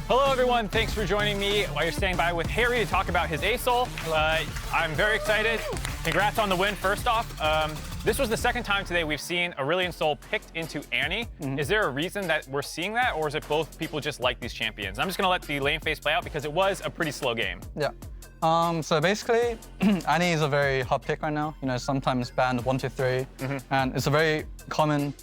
Hello, everyone. Thanks for joining me while you're staying by with Harry to talk about his Asol. I'm very excited. Congrats on the win, first off. This was the second time today we've seen Aurelion Sol picked into Annie. Is there a reason that we're seeing that, or is it both people just like these champions? I'm just going to let the lane phase play out because it was a pretty slow game. Yeah. So basically, Annie is a very hot pick right now. You know, sometimes banned 1, 2, 3. And it's a very common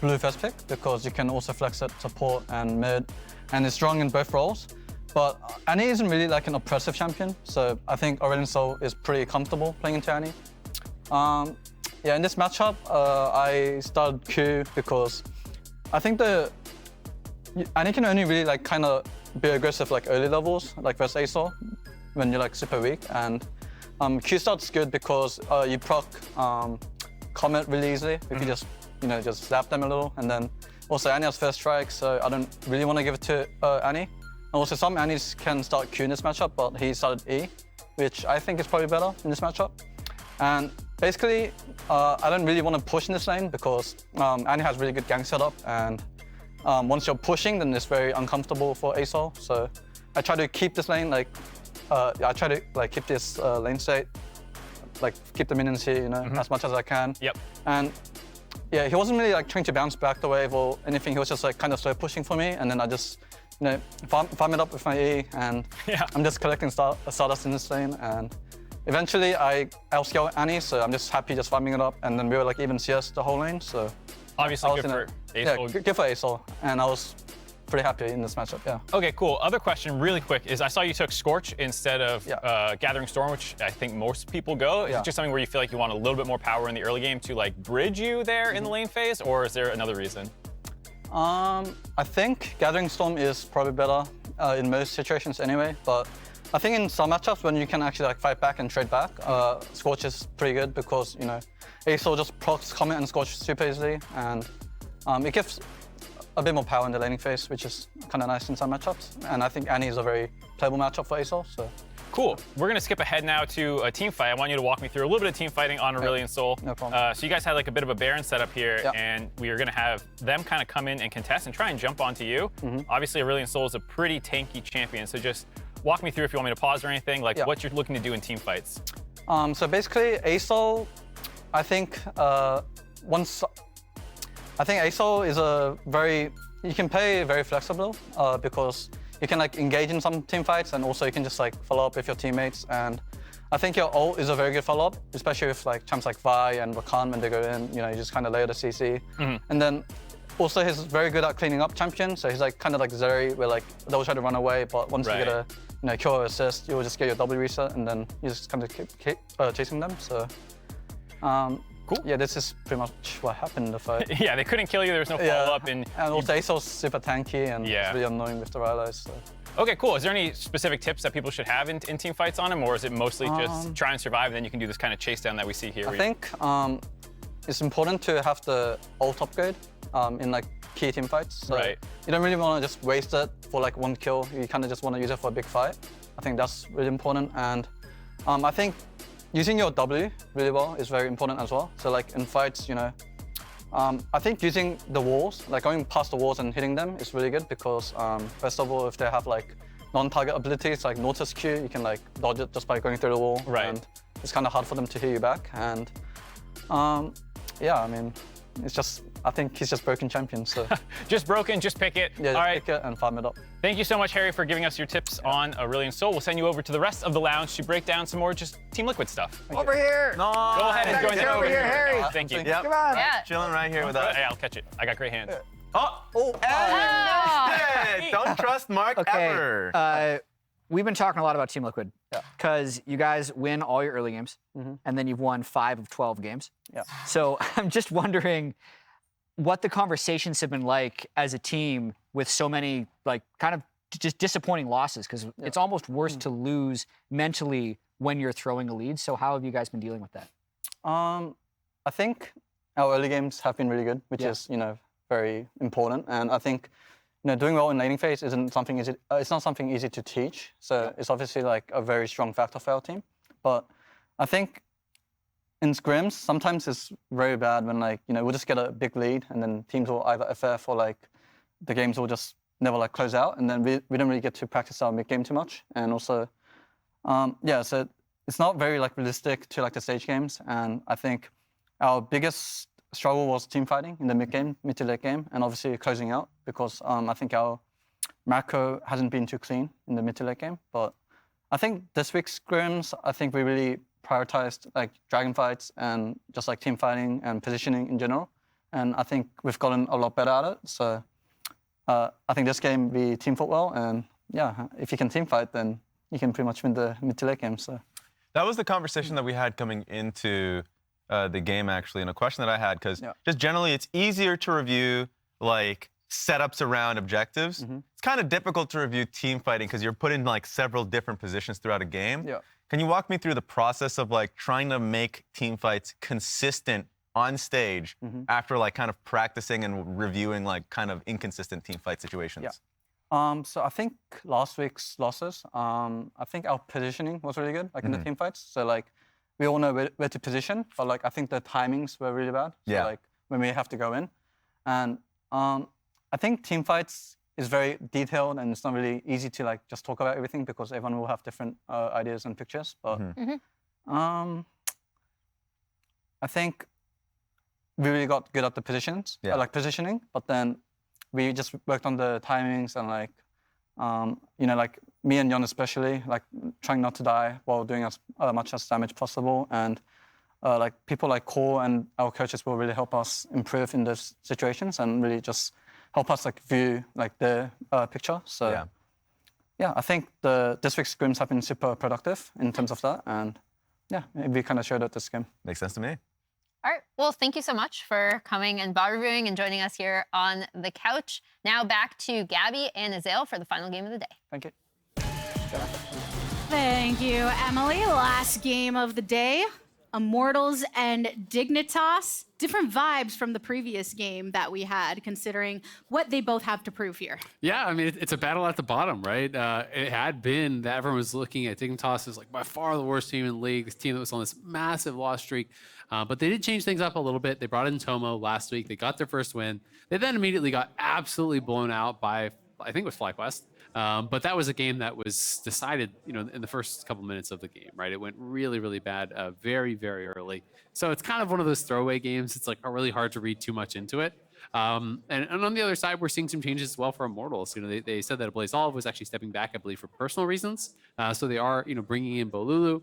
blue first pick because you can also flex it support and mid. And it's strong in both roles. But Annie isn't really like an oppressive champion. So I think Aurelion Sol is pretty comfortable playing into Annie. Yeah, in this matchup, I started Q because I think Annie can only really like kind of be aggressive like early levels, like versus Asol, when you're like super weak. And Q start's good because you proc Comet really easily if you just just zap them a little. And then also Annie has first strike, so I don't really want to give it to Annie. And also some Annies can start Q in this matchup, but he started E, which I think is probably better in this matchup. And basically, I don't really want to push in this lane because Annie has really good gank setup, and once you're pushing, then it's very uncomfortable for Asol. So I try to keep this lane I try to like keep this lane state, like keep the minions here, as much as I can. Yep. And yeah, he wasn't really like trying to bounce back the wave or anything. He was just like kind of slow pushing for me, and then I just farm it up with my E, and I'm just collecting stardust in this lane. And eventually I outscale Annie, so I'm just happy just farming it up, and then we were like even CS the whole lane. So obviously good for Asol. Yeah, good for Asol, and I was pretty happy in this matchup, yeah. Okay, cool. Other question really quick is I saw you took Scorch instead of Gathering Storm, which I think most people go. Is it just something where you feel like you want a little bit more power in the early game to like bridge you there in the lane phase, or is there another reason? I think Gathering Storm is probably better in most situations anyway, but I think in some matchups when you can actually like fight back and trade back, Scorch is pretty good because, Asol just procs Comet and Scorch super easily, and it gives a bit more power in the laning phase, which is kind of nice in some matchups. And I think Annie is a very playable matchup for Asol, so. Cool. We're going to skip ahead now to a team fight. I want you to walk me through a little bit of team fighting on Aurelion Sol. No problem. So you guys had like a bit of a Baron setup here, and we are going to have them kind of come in and contest and try and jump onto you. Obviously, Aurelion Sol is a pretty tanky champion, so just walk me through if you want me to pause or anything, like what you're looking to do in team fights. So basically, Asol, I think Asol is you can play very flexible because you can like engage in some team fights, and also you can just like follow up with your teammates. And I think your ult is a very good follow up, especially with like champs like Vi and Rakan when they go in. You just kind of layer the CC. And then also he's very good at cleaning up champions. So he's like kind of like Zeri, where like they'll try to run away, but once you get a kill or assist, you'll just get your W reset, and then you just kind of keep chasing them. So. Cool. Yeah, this is pretty much what happened in the fight. Yeah, they couldn't kill you. There was no follow-up. And also Asol's super tanky, and it's really annoying with the Riot. So. Okay, cool. Is there any specific tips that people should have in team fights on him, or is it mostly just try and survive, and then you can do this kind of chase down that we see here? I think it's important to have the ult upgrade in like key team fights. So you don't really want to just waste it for like one kill. You kind of just want to use it for a big fight. I think that's really important. And I think using your W really well is very important as well. So like in fights, I think using the walls, like going past the walls and hitting them is really good because first of all, if they have like non-target abilities like Nautilus Q, you can like dodge it just by going through the wall. And it's kind of hard for them to hit you back. And yeah, I mean, I think he's just broken champion, so. Just broken, just pick it. Yeah, just pick it and farm it up. Thank you so much, Harry, for giving us your tips on Aurelion Sol. We'll send you over to the rest of the lounge to break down some more just Team Liquid stuff. Over here! No. Go ahead and join over here, Harry. Thank you. Yep. Come on. Yeah. Chilling right here with us. Hey, I'll catch it. I got great hands. Hey, don't trust Mark ever. We've been talking a lot about Team Liquid because you guys win all your early games, and then you've won 5 of 12 games. So I'm just wondering what the conversations have been like as a team with so many like kind of just disappointing losses, because it's almost worse to lose mentally when you're throwing a lead. So how have you guys been dealing with that? I think our early games have been really good, which is very important. And I think doing well in laning phase isn't something easy. It's not something easy to teach. So it's obviously like a very strong factor for our team. But I think in scrims, sometimes it's very bad when we'll just get a big lead and then teams will either FF or the games will just never like close out, and then we didn't really get to practice our mid game too much, and also, so it's not very like realistic to like the stage games, and I think our biggest struggle was team fighting in the mid to late game, and obviously closing out because I think our macro hasn't been too clean in the mid to late game. But I think this week's scrims, I think we really prioritized like dragon fights and just like team fighting and positioning in general, and I think we've gotten a lot better at it. So I think this game we team fought well, and yeah, if you can team fight, then you can pretty much win the mid to late game. So that was the conversation that we had coming into the game, actually, and a question that I had, because just generally it's easier to review like setups around objectives. It's kind of difficult to review team fighting because you're put in like several different positions throughout a game. Can you walk me through the process of like trying to make team fights consistent on stage after like kind of practicing and reviewing like kind of inconsistent team fight situations? So I think last week's losses, I think our positioning was really good, like in the team fights. So like we all know where to position, but like I think the timings were really bad. So like when we have to go in, and I think team fights is very detailed, and it's not really easy to like just talk about everything because everyone will have different ideas and pictures. But I think we really got good at the positions, like positioning. But then we just worked on the timings and like, like me and Jon especially, like trying not to die while doing as much as damage possible. And like people like Core and our coaches will really help us improve in those situations and really just help us like view like the picture. So yeah, I think this week's scrims have been super productive in terms of that. And yeah, we kind of showed it this game. Makes sense to me. All right. Well, thank you so much for coming and bot reviewing and joining us here on the couch. Now back to Gabby and Azael for the final game of the day. Thank you. Thank you, Emily. Last game of the day. Immortals and Dignitas. Different vibes from the previous game that we had, considering what they both have to prove here. Yeah, I mean, it's a battle at the bottom, right? It had been that everyone was looking at Dignitas as like by far the worst team in the league, this team that was on this massive loss streak. But they did change things up a little bit. They brought in Tomo last week. They got their first win. They then immediately got absolutely blown out by, I think it was FlyQuest. But that was a game that was decided, in the first couple minutes of the game, right? It went really, really bad, very, very early. So it's kind of one of those throwaway games. It's like really hard to read too much into it. And on the other side, we're seeing some changes as well for Immortals. They said that Blaze Olive was actually stepping back, I believe, for personal reasons. So they are, bringing in Bolulu,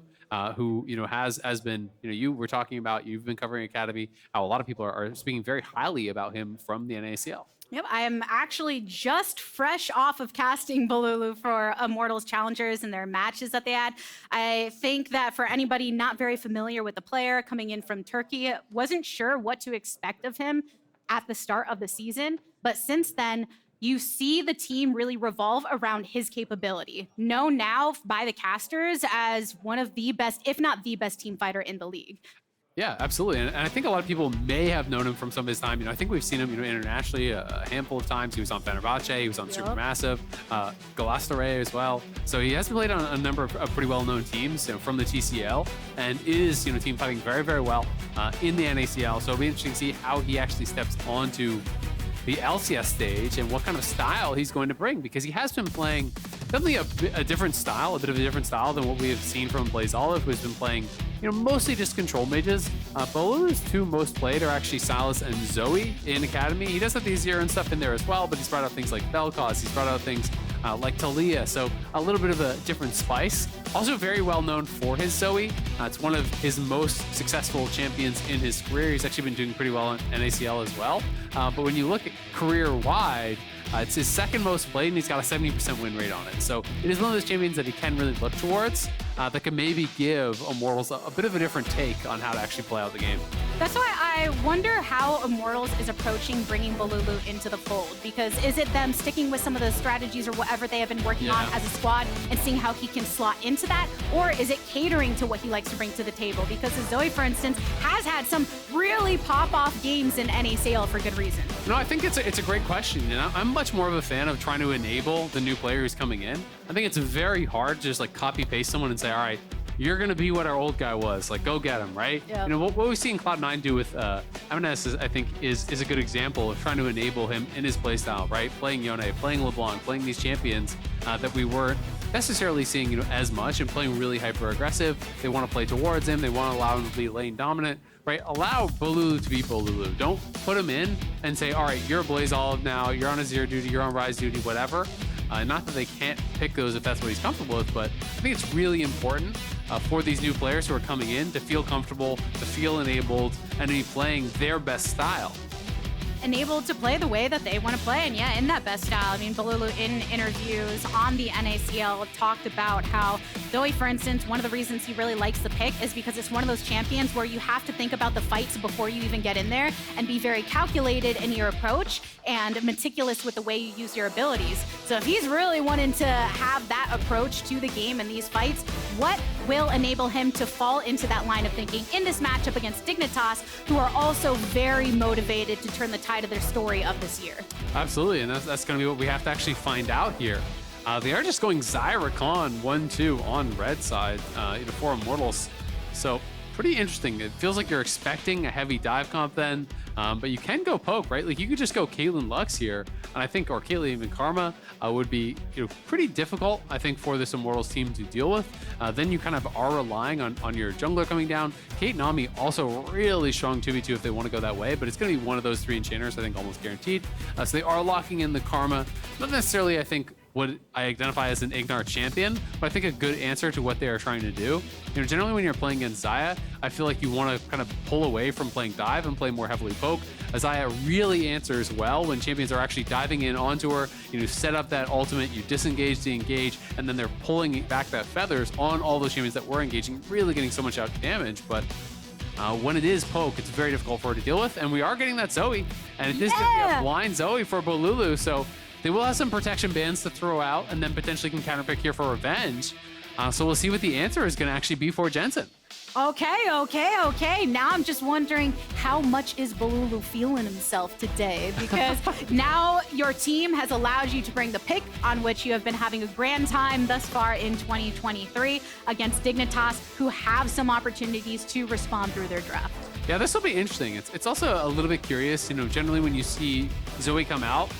who, has been, you were talking about, you've been covering Academy, how a lot of people are speaking very highly about him from the NACL. Yep, I am actually just fresh off of casting Bolulu for Immortals Challengers and their matches that they had. I think that for anybody not very familiar with the player coming in from Turkey, wasn't sure what to expect of him at the start of the season. But since then, you see the team really revolve around his capability. Known now by the casters as one of the best, if not the best team fighter in the league. Yeah, absolutely. And I think a lot of people may have known him from some of his time. I think we've seen him, internationally a handful of times. He was on Fenerbahce, he was on Supermassive, Galatasaray as well. So he has played on a number of pretty well-known teams, from the TCL, and is, team fighting very, very well in the NACL. So it'll be interesting to see how he actually steps onto the LCS stage and what kind of style he's going to bring, because he has been playing definitely a different style, a bit of a different style than what we have seen from Blaze Olive, who's been playing, mostly just control mages. Bolulu's two most played are actually Silas and Zoe in Academy. He does have the Azir and stuff in there as well, but he's brought out things like Belcos, he's brought out things like Taliyah, so a little bit of a different spice. Also very well known for his Zoe. It's one of his most successful champions in his career. He's actually been doing pretty well in NACL as well. But when you look at career-wide, it's his second most played, and he's got a 70% win rate on it. So it is one of those champions that he can really look towards that can maybe give Immortals a bit of a different take on how to actually play out the game. That's why I wonder how Immortals is approaching bringing Bolulu into the fold, because is it them sticking with some of the strategies or whatever they have been working on as a squad and seeing how he can slot into that, or is it catering to what he likes to bring to the table? Because Zoe, for instance, has had some really pop-off games in NACL for good reason. No, I think it's a great question, and I'm much more of a fan of trying to enable the new player who's coming in. I think it's very hard to just like copy-paste someone and say, all right, you're going to be what our old guy was. Like, go get him, right? Yep. You know, what we've seen Cloud9 do with M&S, I think, is a good example of trying to enable him in his playstyle, right? Playing Yone, playing LeBlanc, playing these champions that we weren't necessarily seeing, you know, as much, and playing really hyper aggressive. They want to play towards him. They want to allow him to be lane dominant, right? Allow Bolulu to be Bolulu. Don't put him in and say, all right, you're a Blaze Olive now. You're on a Zero duty. You're on Rise duty, whatever. Not that they can't pick those if that's what he's comfortable with, but I think it's really important for these new players who are coming in to feel comfortable, to feel enabled, and to be playing their best style. Enabled to play the way that they want to play, and yeah, in that best style. I mean, Bolulu in interviews on the NACL talked about how Zoe, for instance, one of the reasons he really likes the pick is because it's one of those champions where you have to think about the fights before you even get in there and be very calculated in your approach and meticulous with the way you use your abilities. So if he's really wanting to have that approach to the game in these fights, what will enable him to fall into that line of thinking in this matchup against Dignitas, who are also very motivated to turn the tide of their story of this year? Absolutely, and that's going to be what we have to actually find out here. They are just going Xayah Rakan 1-2 on red side for Immortals. So pretty interesting. It feels like you're expecting a heavy dive comp then, but you can go poke, right? Like you could just go Caitlyn Lux here, and I think, or Caitlyn even Karma would be pretty difficult, I think, for this Immortals team to deal with. Then you kind of are relying on your jungler coming down. Kate Nami also really strong 2v2 if they want to go that way, but it's going to be one of those 3 enchanters, I think, almost guaranteed. So they are locking in the Karma. Not necessarily, I think, what I identify as an IgNar champion, but I think a good answer to what they are trying to do. You know, generally when you're playing against Xayah, I feel like you want to kind of pull away from playing dive and play more heavily poke. Xayah really answers well when champions are actually diving in onto her, set up that ultimate, you disengage the engage, and then they're pulling back that feathers on all those champions that were engaging, really getting so much out damage. But when it is poke, it's very difficult for her to deal with, and we are getting that Zoe, and it is going to be a blind Zoe for Bolulu, so they will have some protection bands to throw out and then potentially can counterpick here for revenge. So we'll see what the answer is going to actually be for Jensen. Okay. Now I'm just wondering, how much is Bolulu feeling himself today? Because now your team has allowed you to bring the pick on which you have been having a grand time thus far in 2023 against Dignitas, who have some opportunities to respond through their draft. Yeah, this will be interesting. It's also a little bit curious. Generally when you see Zoe come out,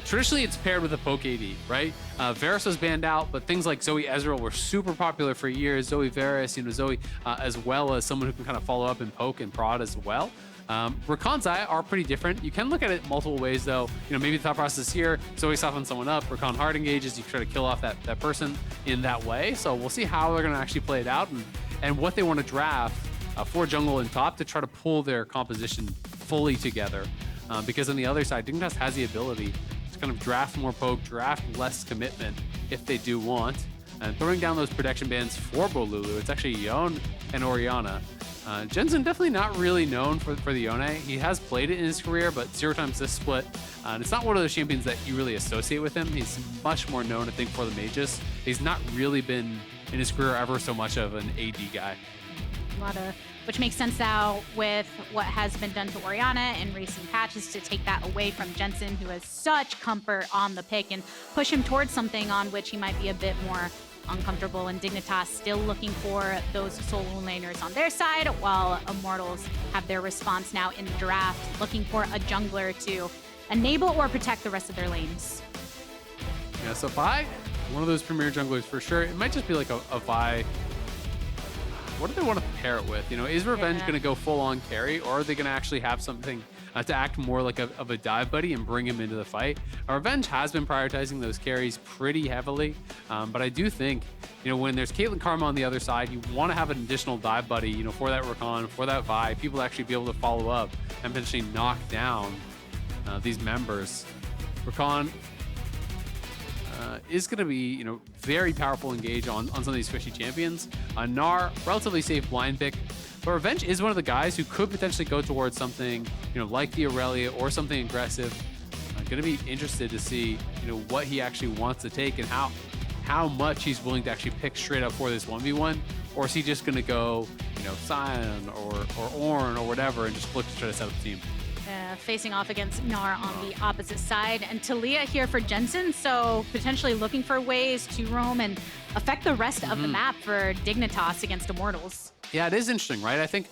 traditionally, it's paired with a poke AD, right? Varus was banned out, but things like Zoe Ezreal were super popular for years. Zoe Varus, Zoe, as well as someone who can kind of follow up and poke and prod as well. Rakan Xayah are pretty different. You can look at it multiple ways, though. Maybe the thought process here, Zoe softens someone up, Rakan hard engages, you try to kill off that person in that way. So we'll see how they're going to actually play it out and what they want to draft for jungle and top to try to pull their composition fully together. Because on the other side, Dignitas has the ability kind of draft more poke, draft less commitment if they do want. And throwing down those protection bands for Bolulu, it's actually Yone and Orianna. Jensen definitely not really known for the Yone. He has played it in his career, but 0 times this split. And it's not one of those champions that you really associate with him. He's much more known, I think, for the mages. He's not really been in his career ever so much of an AD guy. Which makes sense now with what has been done to Orianna in recent patches to take that away from Jensen, who has such comfort on the pick, and push him towards something on which he might be a bit more uncomfortable. And Dignitas still looking for those solo laners on their side, while Immortals have their response now in the draft, looking for a jungler to enable or protect the rest of their lanes. Yeah, so Vi, one of those premier junglers for sure. It might just be like a Vi. What do they want to pair it with? Is Revenge going to go full-on carry, or are they going to actually have something to act more like of a dive buddy and bring him into the fight? Revenge has been prioritizing those carries pretty heavily, but I do think, when there's Caitlyn Karma on the other side, you want to have an additional dive buddy, for that Rakan, for that Vi, people to actually be able to follow up and potentially knock down these members. Rakan is going to be, very powerful engage on some of these squishy champions. Gnar, relatively safe blind pick, but Revenge is one of the guys who could potentially go towards something, like the Aurelia or something aggressive. I'm going to be interested to see, what he actually wants to take and how much he's willing to actually pick straight up for this 1v1, or is he just going to go, Sion or Ornn or whatever and just look to try to set up the team. facing off against Gnar on the opposite side. And Taliyah here for Jensen, so potentially looking for ways to roam and affect the rest of the map for Dignitas against Immortals. Yeah, it is interesting, right? I think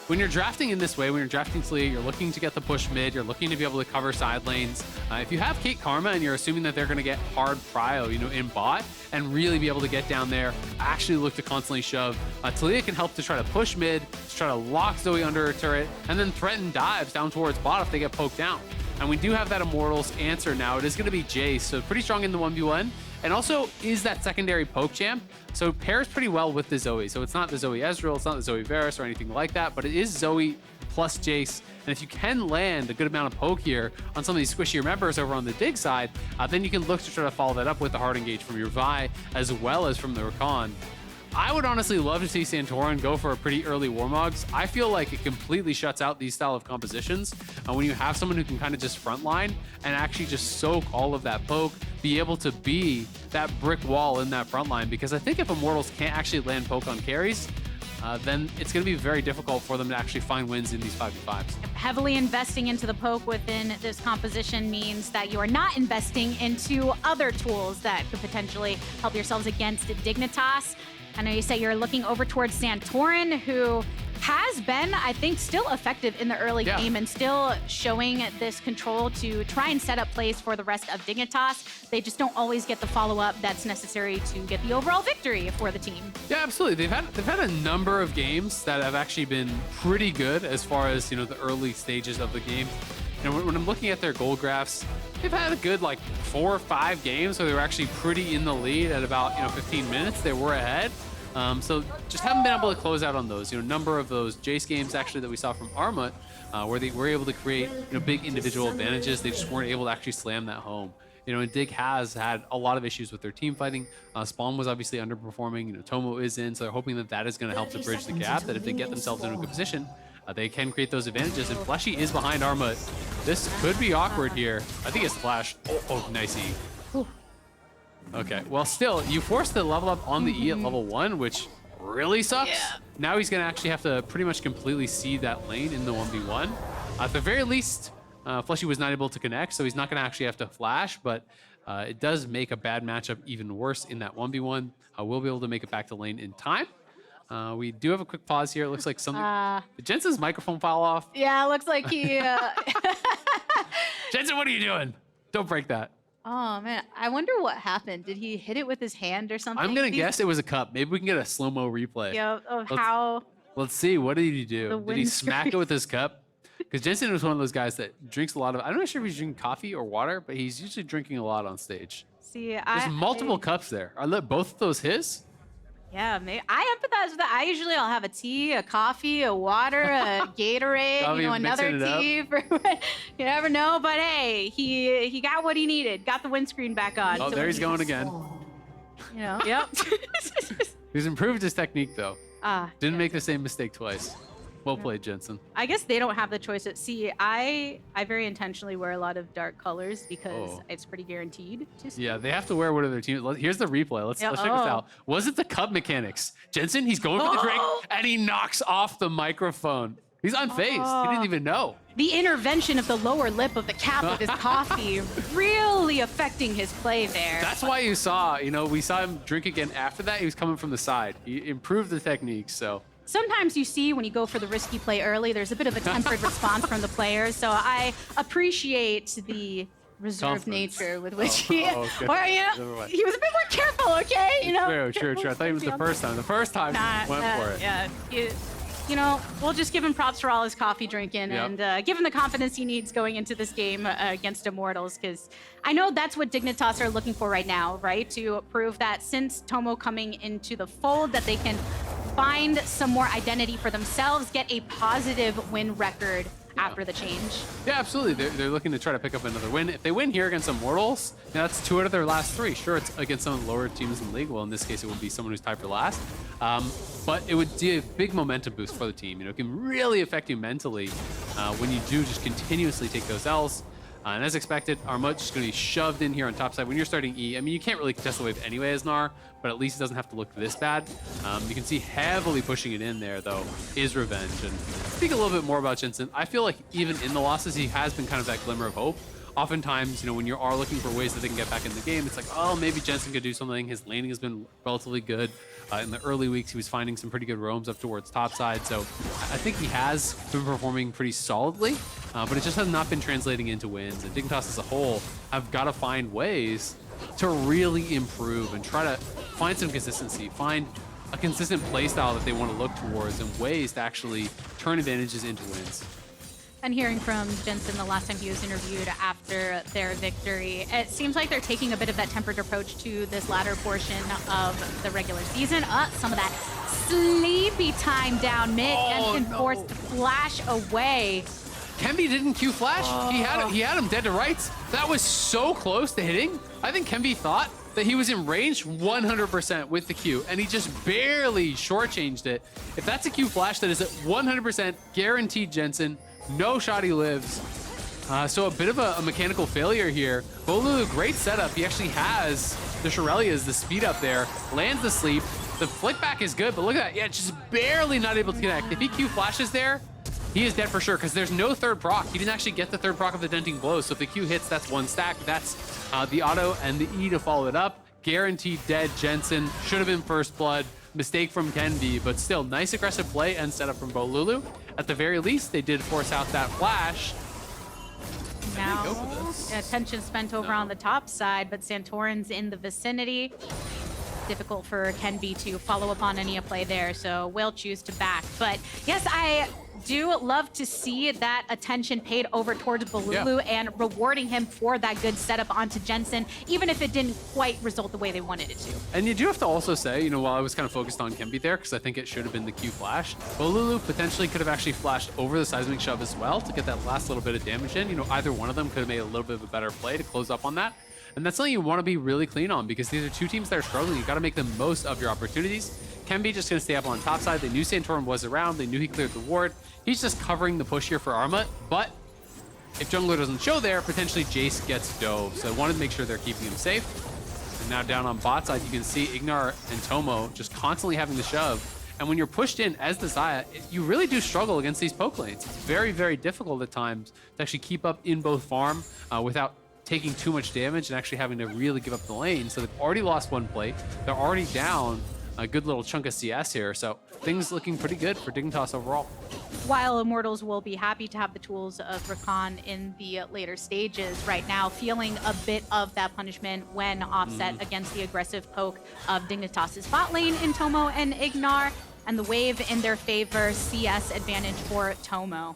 when you're drafting in this way, when you're drafting Taliyah, you're looking to get the push mid, you're looking to be able to cover side lanes. If you have Kate Karma and you're assuming that they're going to get hard prio, in bot, and really be able to get down there, actually look to constantly shove, Taliyah can help to try to push mid, to try to lock Zoe under her turret, and then threaten dives down towards bot if they get poked down. And we do have that Immortals answer now. It is going to be Jayce, so pretty strong in the 1v1. And also is that secondary poke champ, so it pairs pretty well with the Zoe. So it's not the Zoe Ezreal, it's not the Zoe Varus or anything like that, but it is Zoe plus Jayce. And if you can land a good amount of poke here on some of these squishier members over on the dig side, then you can look to try to follow that up with the hard engage from your Vi as well as from the Rakan. I would honestly love to see Santorin go for a pretty early Warmogs. I feel like it completely shuts out these style of compositions when you have someone who can kind of just frontline and actually just soak all of that poke, be able to be that brick wall in that front line. Because I think if Immortals can't actually land poke on carries, then it's going to be very difficult for them to actually find wins in these 5v5s. Heavily investing into the poke within this composition means that you are not investing into other tools that could potentially help yourselves against Dignitas. I know you say you're looking over towards Santorin, who has been, I think, still effective in the early game and still showing this control to try and set up plays for the rest of Dignitas. They just don't always get the follow-up that's necessary to get the overall victory for the team. Yeah, absolutely. They've had a number of games that have actually been pretty good as far as, the early stages of the game. When I'm looking at their goal graphs, they've had a good 4 or 5 games where they were actually pretty in the lead at about 15 minutes. They were ahead. So just haven't been able to close out on those. A number of those Jayce games actually that we saw from Armut, where they were able to create big individual advantages. They just weren't able to actually slam that home. And Dig has had a lot of issues with their team fighting. Spawn was obviously underperforming. Tomo is in, so they're hoping that that is going to help to bridge the gap. That if they get themselves in a good position, they can create those advantages. And Fleshy is behind Armut. This could be awkward here. I think it's flash. Oh, nice E. Okay, well, still, you force the level up on the E at level 1, which really sucks. Yeah. Now he's going to actually have to pretty much completely see that lane in the 1v1. At the very least, Fleshy was not able to connect, so he's not going to actually have to flash, but it does make a bad matchup even worse in that 1v1. We'll be able to make it back to lane in time. We do have a quick pause here. It looks like something... Did Jensen's microphone fall off? Yeah, it looks like he... Jensen, what are you doing? Don't break that. Oh, man. I wonder what happened. Did he hit it with his hand or something? I'm going to guess it was a cup. Maybe we can get a slow-mo replay. Yeah, of how... Let's see. What did he do? Did he smack it with his cup? Because Jensen was one of those guys that drinks a lot of... I'm not sure if he's drinking coffee or water, but he's usually drinking a lot on stage. See, There's multiple cups there. Are both of those his? Yeah, maybe. I empathize with that. I'll have a tea, a coffee, a water, a Gatorade, another tea. You never know, but hey, he got what he needed. Got the windscreen back on. Oh, so there he's going again. Yep. He's improved his technique though. Didn't make the same mistake twice. Well played, Jensen. I guess they don't have the choice. See, I very intentionally wear a lot of dark colors because it's pretty guaranteed to see. Yeah, they have to wear one of their teams. Here's the replay. Let's check this out. Was it the cup mechanics? Jensen, he's going for the drink, and he knocks off the microphone. He's unfazed. He didn't even know. The intervention of the lower lip of the cap of his coffee really affecting his play there. That's why you saw, we saw him drink again after that. He was coming from the side. He improved the technique, so... Sometimes you see when you go for the risky play early, there's a bit of a tempered response from the players. So I appreciate the reserved nature with which he was a bit more careful, okay? True. I thought it was the first time. The first time he went for it. Yeah. We'll just give him props for all his coffee drinking and give him the confidence he needs going into this game against Immortals, because I know that's what Dignitas are looking for right now, right? To prove that since Tomo coming into the fold, that they can find some more identity for themselves, get a positive win record after the change. Yeah, absolutely. They're looking to try to pick up another win. If they win here against Immortals, that's 2 out of their last 3. Sure, it's against some of the lower teams in the league. Well, in this case, it would be someone who's tied for last. But it would be a big momentum boost for the team. It can really affect you mentally when you do just continuously take those L's. And as expected, Armut just going to be shoved in here on top side. When you're starting E, I mean, you can't really contest the wave anyway as Gnar, but at least it doesn't have to look this bad. You can see heavily pushing it in there, though, is Revenge. And speak a little bit more about Jensen. I feel like even in the losses, he has been kind of that glimmer of hope. Oftentimes, you know, when you are looking for ways that they can get back in the game, it's like, oh, maybe Jensen could do something. His laning has been relatively good. In the early weeks, he was finding some pretty good roams up towards top side. So I think he has been performing pretty solidly, but it just has not been translating into wins. And Dignitas as a whole have got to find ways to really improve and try to find some consistency, find a consistent play style that they want to look towards and ways to actually turn advantages into wins. And hearing from Jensen the last time he was interviewed after their victory, it seems like they're taking a bit of that tempered approach to this latter portion of the regular season. Some of that sleepy time down mid. Jensen forced to flash away. Kenvi didn't Q flash. He had him dead to rights. That was so close to hitting. I think Kenvi thought that he was in range 100% with the Q, and he just barely shortchanged it. If that's a Q flash, that is at 100% guaranteed Jensen. No shot he lives. So a bit of a mechanical failure here. Bolulu, great setup. He actually has the Shurelya's, the speed up there, lands the sleep. The flick back is good, but look at that. Yeah, just barely not able to connect. If he Q flashes there, he is dead for sure, because there's no third proc. He didn't actually get the third proc of the denting blows. So if the Q hits, that's one stack. That's the auto and the E to follow it up. Guaranteed dead Jensen. Should have been first blood. Mistake from Kenvi, but still nice aggressive play and setup from Bolulu. At the very least, they did force out that flash. Now, attention spent over on the top side, but Santorin's in the vicinity. Difficult for Kenvi to follow up on any play there, so will choose to back. But yes, I do love to see that attention paid over towards Bolulu and rewarding him for that good setup onto Jensen, even if it didn't quite result the way they wanted it to. And you do have to also say, you know, while I was kind of focused on Kenvi there, because I think it should have been the Q flash, Bolulu potentially could have actually flashed over the seismic shove as well to get that last little bit of damage in. You know, either one of them could have made a little bit of a better play to close up on that. And that's something you want to be really clean on, because these are two teams that are struggling. You got to make the most of your opportunities. Kenvi just going to stay up on top side. They knew Santorin was around. They knew he cleared the ward. He's just covering the push here for Armut. But if jungler doesn't show there, potentially Jayce gets dove. So I wanted to make sure they're keeping him safe. And now down on bot side, you can see IgNar and Tomo just constantly having to shove. And when you're pushed in as the Xayah, you really do struggle against these poke lanes. It's very, very difficult at times to actually keep up in both farm without taking too much damage and actually having to really give up the lane. So they've already lost one plate. They're already down a good little chunk of CS here. So things looking pretty good for Dignitas overall. While Immortals will be happy to have the tools of Rakan in the later stages, right now feeling a bit of that punishment when offset against the aggressive poke of Dignitas' bot lane in Tomo and IgNar, and the wave in their favor, CS advantage for Tomo.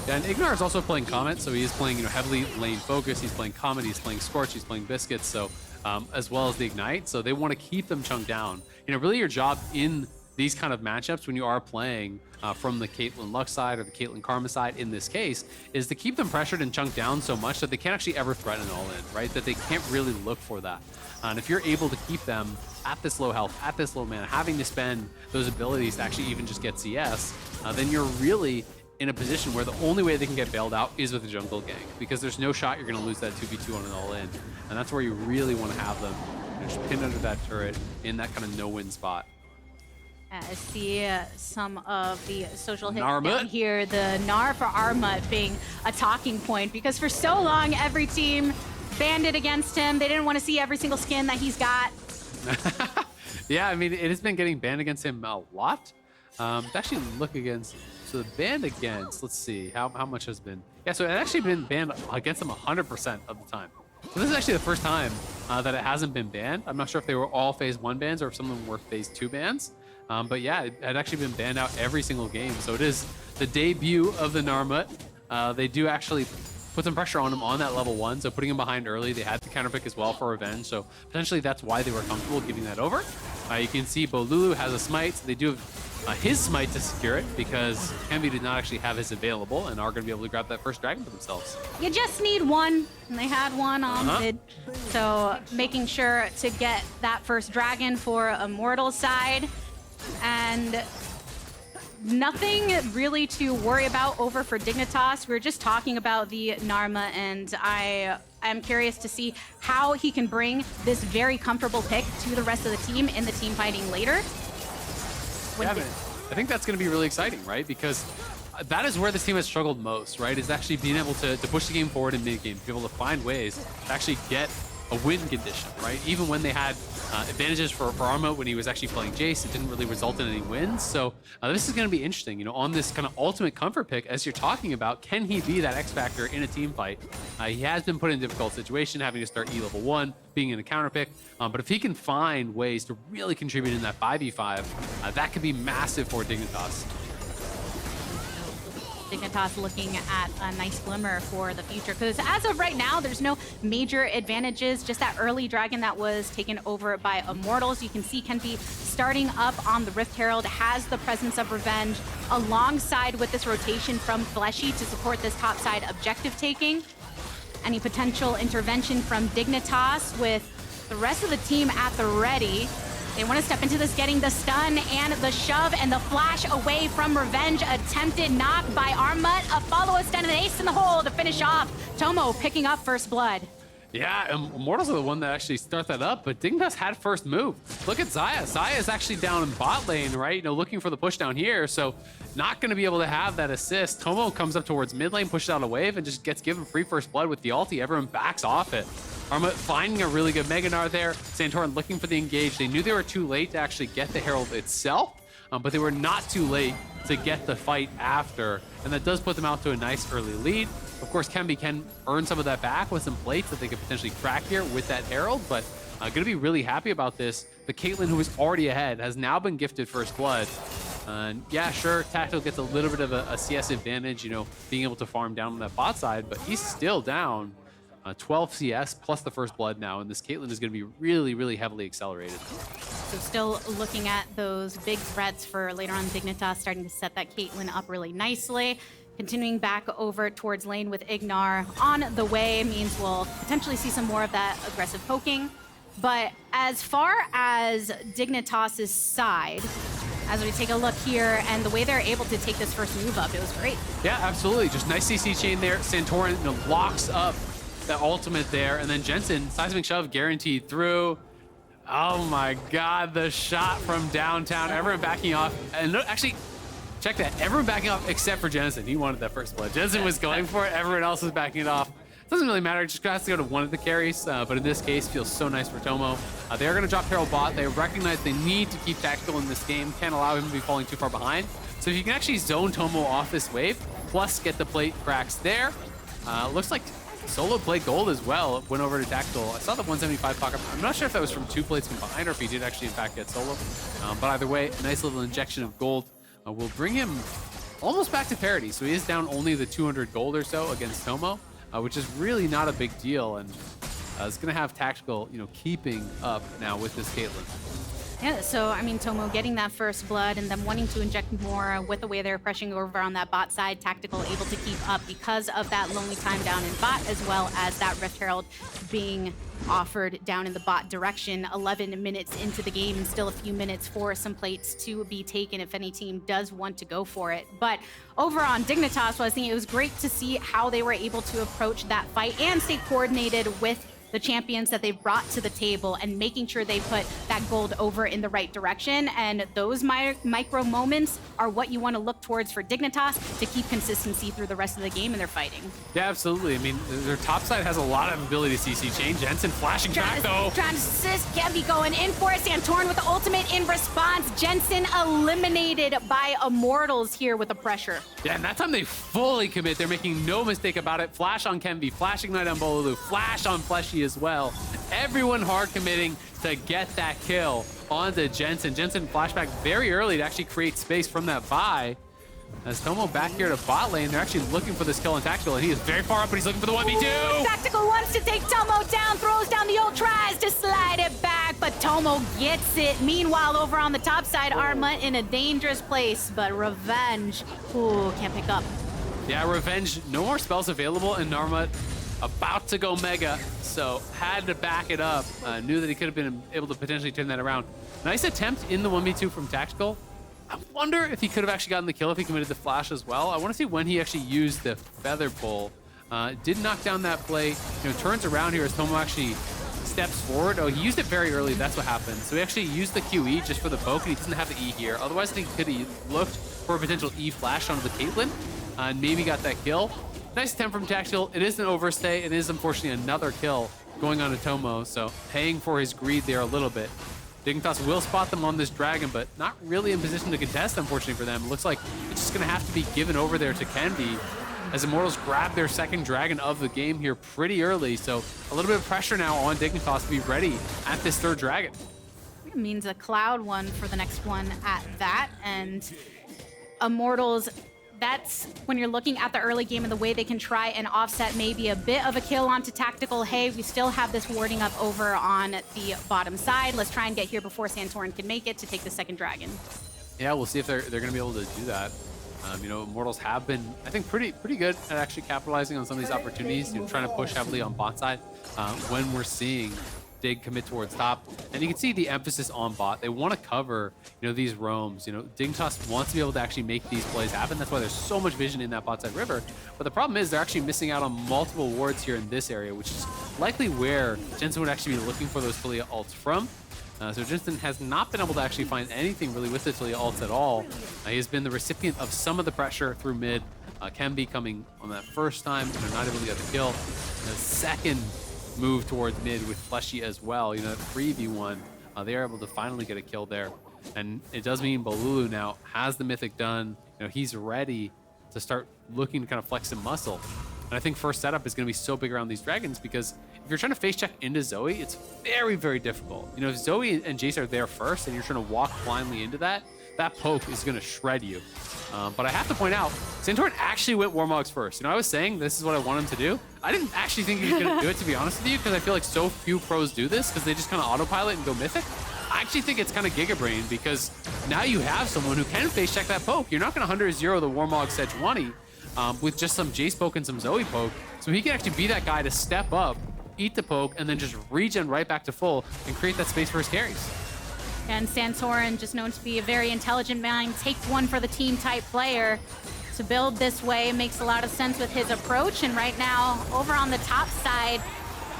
Yeah, and IgNar is also playing Comet, so he is playing, you know, heavily lane focus. He's playing Comet, he's playing Scorch, he's playing Biscuits, so as well as the Ignite. So they want to keep them chunked down. You know, really your job in these kind of matchups when you are playing from the Caitlyn Lux side or the Caitlyn Karma side in this case, is to keep them pressured and chunked down so much that they can't actually ever threaten an all-in, right? That they can't really look for that. And if you're able to keep them at this low health, at this low mana, having to spend those abilities to actually even just get CS, then you're really in a position where the only way they can get bailed out is with a jungle gank, because there's no shot you're going to lose that 2v2 on an all-in. And that's where you really want to have them, you know, just pinned under that turret in that kind of no-win spot. I see some of the social hits Armut down here. The Gnar for Armut being a talking point, because for so long every team banded against him. They didn't want to see every single skin that he's got. Yeah, I mean, it has been getting banned against him a lot. To actually look against, so the banned against, let's see, how much has been? Yeah, so it actually been banned against him 100% of the time. So this is actually the first time that it hasn't been banned. I'm not sure if they were all phase 1 bans or if some of them were phase 2 bans. But yeah, it had actually been banned out every single game. So it is the debut of the Armut. They do actually put some pressure on him on that level 1, so putting him behind early. They had the counter pick as well for Revenge, so potentially that's why they were comfortable giving that over. You can see Bolulu has a smite. So they do have his smite to secure it, because Kenvi did not actually have his available and are going to be able to grab that first dragon for themselves. You just need one, and they had one on mid. So making sure to get that first dragon for Immortals side. And nothing really to worry about over for Dignitas. We were just talking about the Narma, and I'm curious to see how he can bring this very comfortable pick to the rest of the team in the team fighting later. Yeah, I think that's going to be really exciting, right? Because that is where this team has struggled most, right? Is actually being able to push the game forward in mid-game, to be able to find ways to actually get a win condition, right? Even when they had advantages for Armut when he was actually playing Jayce, it didn't really result in any wins. So this is going to be interesting, you know, on this kind of ultimate comfort pick, as you're talking about, can he be that X factor in a team fight? He has been put in a difficult situation, having to start E level 1, being in a counter pick. But if he can find ways to really contribute in that 5v5, that could be massive for Dignitas. Dignitas looking at a nice glimmer for the future, because as of right now, there's no major advantages. Just that early dragon that was taken over by Immortals. You can see Kenvi starting up on the Rift Herald, has the presence of Revenge alongside with this rotation from Fleshy to support this topside objective taking. Any potential intervention from Dignitas with the rest of the team at the ready. They want to step into this, getting the stun and the shove and the flash away from Revenge. Attempted knock by Armut. A follow-up stun and an ace in the hole to finish off. Tomo picking up first blood. Yeah, Immortals are the one that actually start that up, but Dignitas had first move. Look at Xayah. Xayah is actually down in bot lane, right? You know, looking for the push down here, so not going to be able to have that assist. Tomo comes up towards mid lane, pushes out a wave, and just gets given free first blood with the ulti. Everyone backs off it. Armut finding a really good Mega Gnar there. Santorin looking for the engage. They knew they were too late to actually get the Herald itself, but they were not too late to get the fight after, and that does put them out to a nice early lead. Of course, Kenvi can earn some of that back with some plates that they could potentially crack here with that Herald, but going to be really happy about this. The Caitlyn, who was already ahead, has now been gifted first blood. And yeah, sure, Tactical gets a little bit of a CS advantage, you know, being able to farm down on that bot side, but he's still down 12 CS plus the first blood now, and this Caitlyn is going to be really, really heavily accelerated. So still looking at those big threats for later on. Dignitas starting to set that Caitlyn up really nicely. Continuing back over towards lane with IgNar on the way means we'll potentially see some more of that aggressive poking. But as far as Dignitas' side, as we take a look here and the way they're able to take this first move up, it was great. Yeah, absolutely. Just nice CC chain there. Santorin, you know, locks up that ultimate there, and then Jensen, seismic shove guaranteed through. Oh my God, the shot from downtown. Everyone backing off. And no, actually, check that. Everyone backing off except for Jensen. He wanted that first blood. Jensen was going for it. Everyone else was backing it off. Doesn't really matter. Just has to go to one of the carries. But in this case, feels so nice for Tomo. They are going to drop Herald bot. They recognize they need to keep Tactical in this game. Can't allow him to be falling too far behind. So if you can actually zone Tomo off this wave, plus get the plate cracks there, looks like Solo played gold as well. Went over to Tactical. I saw the 175 pocket. I'm not sure if that was from 2 plates combined or if he did actually in fact get Solo. But either way, a nice little injection of gold will bring him almost back to parity. So he is down only the 200 gold or so against Tomo, which is really not a big deal. And it's going to have Tactical, you know, keeping up now with this Caitlyn. Yeah, so I mean, Tomo getting that first blood and then wanting to inject more with the way they're pressing over on that bot side. Tactical able to keep up because of that lonely time down in bot, as well as that Rift Herald being offered down in the bot direction. 11 minutes into the game and still a few minutes for some plates to be taken if any team does want to go for it. But over on Dignitas, I think it was great to see how they were able to approach that fight and stay coordinated with the champions that they've brought to the table and making sure they put that gold over in the right direction. And those micro moments are what you want to look towards for Dignitas to keep consistency through the rest of the game in their fighting. Yeah, absolutely. I mean, their top side has a lot of ability to CC chain. Jensen flashing back though. Trying to assist, Kenvi going in for it. Santorin with the ultimate in response. Jensen eliminated by Immortals here with the pressure. Yeah, and that time they fully commit. They're making no mistake about it. Flash on Kenvi, flash ignite on Bolulu, flash on Fleshy as well. Everyone hard committing to get that kill onto Jensen. Jensen flashback very early to actually create space from that buy. As Tomo back here to bot lane, they're actually looking for this kill on Tactical, and he is very far up, but he's looking for the 1v2. Tactical wants to take Tomo down, throws down the ult, tries to slide it back, but Tomo gets it. Meanwhile, over on the top side, Armut in a dangerous place, but Revenge, ooh, can't pick up. Yeah, Revenge, no more spells available, and Armut about to go mega, so had to back it up. Knew that he could have been able to potentially turn that around. Nice attempt in the 1v2 from Tactical. I wonder if he could have actually gotten the kill if he committed the flash as well. I want to see when he actually used the feather pull. Did knock down that play. Turns around here as Tomo actually steps forward. Oh, he used it very early. That's what happened. So he actually used the QE just for the poke, and he doesn't have the E here. Otherwise, I think he could have looked for a potential E flash onto the Caitlyn and maybe got that kill. Nice attempt from Tactical. It is an overstay. It is unfortunately another kill going on to Tomo. So paying for his greed there a little bit. Dignitas will spot them on this dragon, but not really in position to contest, unfortunately for them. It looks like it's just going to have to be given over there to Kenvi as Immortals grab their second dragon of the game here pretty early. So a little bit of pressure now on Dignitas to be ready at this third dragon. It means a Cloud one for the next one at that. And Immortals, that's when you're looking at the early game and the way they can try and offset maybe a bit of a kill onto Tactical. Hey, we still have this warding up over on the bottom side. Let's try and get here before Santorin can make it to take the second dragon. Yeah, we'll see if they're going to be able to do that. Immortals have been, I think, pretty good at actually capitalizing on some of these opportunities. Trying to push heavily on bot side when we're seeing Dig commit towards top, and you can see the emphasis on bot. They want to cover, these roams. Dignitas wants to be able to actually make these plays happen. That's why there's so much vision in that bot side river. But the problem is they're actually missing out on multiple wards here in this area, which is likely where Jensen would actually be looking for those Taliyah ults from. So Jensen has not been able to actually find anything really with the Taliyah ults at all. He has been the recipient of some of the pressure through mid. Kenvi coming on that first time, not able to get the kill. The second move towards mid with Fleshy as well. 3v1, they are able to finally get a kill there. And it does mean Bolulu now has the mythic done. He's ready to start looking to kind of flex some muscle. And I think first setup is going to be so big around these dragons because if you're trying to face check into Zoe, it's very, very difficult. If Zoe and Jayce are there first and you're trying to walk blindly into that poke is going to shred you. But I have to point out, Santorin actually went Warmogs first. I was saying this is what I want him to do. I didn't actually think he was going to do it, to be honest with you, because I feel like so few pros do this because they just kind of autopilot and go mythic. I actually think it's kind of Giga Brain because now you have someone who can face check that poke. You're not going to 100-0 the Warmog Sejuani with just some Jayce poke and some Zoe poke. So he can actually be that guy to step up, eat the poke, and then just regen right back to full and create that space for his carries. And Santorin, just known to be a very intelligent mind, take one for the team type player. To build this way makes a lot of sense with his approach. And right now, over on the top side,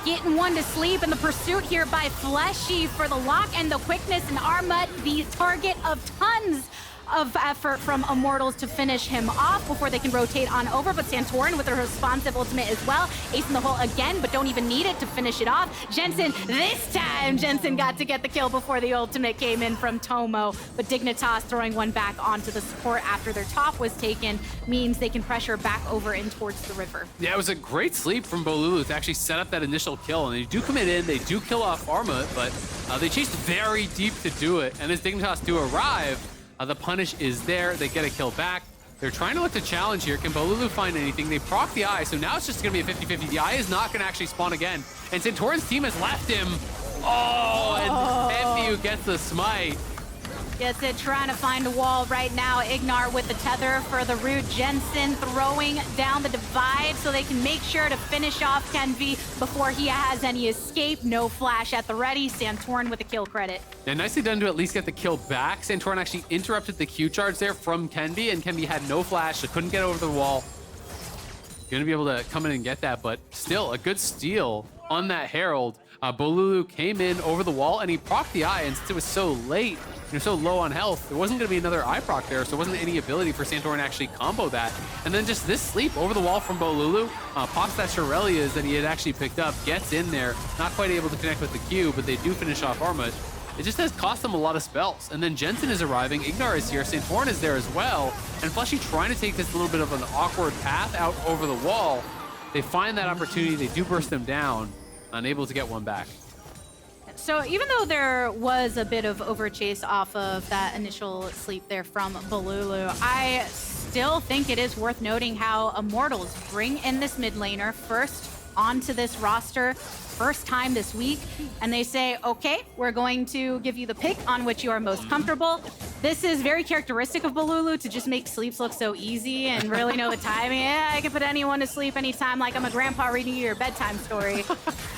getting one to sleep in the pursuit here by Fleshy for the lock and the quickness, and Armut, the target of tons of effort from Immortals to finish him off before they can rotate on over. But Santorin with a responsive ultimate as well. Ace in the hole again, but don't even need it to finish it off. Jensen, this time, Jensen got to get the kill before the ultimate came in from Tomo. But Dignitas throwing one back onto the support after their top was taken means they can pressure back over in towards the river. Yeah, it was a great sleep from Bolulu to actually set up that initial kill. And they do commit in, they do kill off Armut, but they chased very deep to do it. And as Dignitas do arrive, the punish is there. They get a kill back. They're trying to look to challenge here. Can Bolulu find anything? They proc the eye, so now it's just going to be a 50-50. The eye is not going to actually spawn again. And Santorin's team has left him. Oh, and Kenvi who gets the smite. Yes, it trying to find a wall right now. IgNar with the tether for the root. Jensen throwing down the divide so they can make sure to finish off Kenvi before he has any escape. No flash at the ready. Santorin with a kill credit. Yeah, nicely done to at least get the kill back. Santorin actually interrupted the Q charge there from Kenvi, and Kenvi had no flash, so couldn't get over the wall. Gonna be able to come in and get that, but still a good steal on that Herald. Bolulu came in over the wall and he procced the eye, and since it was so late, so low on health, there wasn't going to be another eye proc there, so there wasn't any ability for Santorin to actually combo that. And then just this sleep over the wall from Bolulu, pops that Aurelion that he had actually picked up, gets in there, not quite able to connect with the Q, but they do finish off Armut. It just has cost them a lot of spells. And then Jensen is arriving, IgNar is here, Santorin is there as well, and Fleshy trying to take this little bit of an awkward path out over the wall. They find that opportunity, they do burst them down, unable to get one back. So even though there was a bit of overchase off of that initial sleep there from Bolulu, I still think it is worth noting how Immortals bring in this mid laner first onto this roster. first time this week, and they say, okay, we're going to give you the pick on which you are most comfortable. This is very characteristic of Bolulu to just make sleeps look so easy and really know the timing. Yeah, I can put anyone to sleep anytime like I'm a grandpa reading you your bedtime story.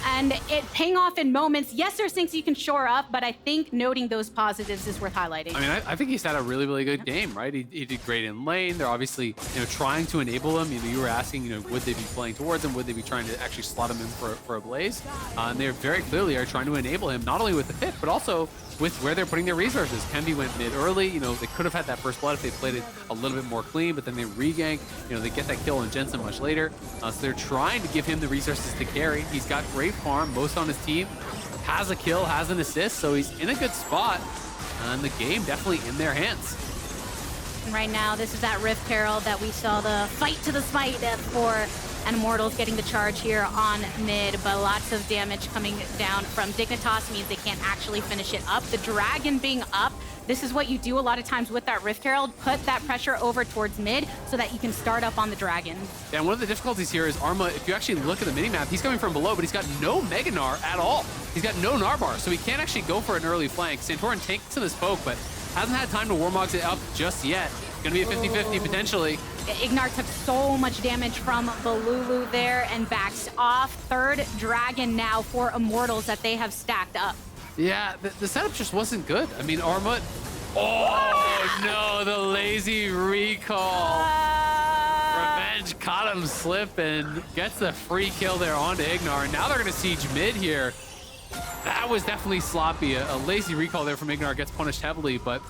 And it paying off in moments. Yes, there's things you can shore up, but I think noting those positives is worth highlighting. I mean, I think he's had a really, really good game, right? He did great in lane. They're obviously, trying to enable him. You were asking, would they be playing towards him? Would they be trying to actually slot him in for a blaze? And they very clearly are trying to enable him, not only with the pick, but also with where they're putting their resources. Kenvi went mid early. They could have had that first blood if they played it a little bit more clean, but then they regank. They get that kill on Jensen much later. So they're trying to give him the resources to carry. He's got great farm. Most on his team has a kill, has an assist, so he's in a good spot. And the game definitely in their hands. And right now, this is that Rift Herald that we saw the fight to the smite for, and Immortals getting the charge here on mid, but lots of damage coming down from Dignitas means they can't actually finish it up. The Dragon being up, this is what you do a lot of times with that Rift Herald, put that pressure over towards mid so that you can start up on the Dragon. Yeah, and one of the difficulties here is Armut, if you actually look at the minimap, he's coming from below, but he's got no Mega Gnar at all. He's got no Gnar bar, so he can't actually go for an early flank. Santorin takes to the poke, but hasn't had time to Warmogs it up just yet. Gonna be a 50-50 potentially. IgNar took so much damage from Bolulu there and backs off. Third Dragon now for Immortals that they have stacked up. Yeah, the setup just wasn't good. I mean, Armut. Oh no, the lazy recall. Revenge caught him slipping, gets the free kill there onto IgNar. Now they're gonna siege mid here. That was definitely sloppy. A lazy recall there from IgNar gets punished heavily, but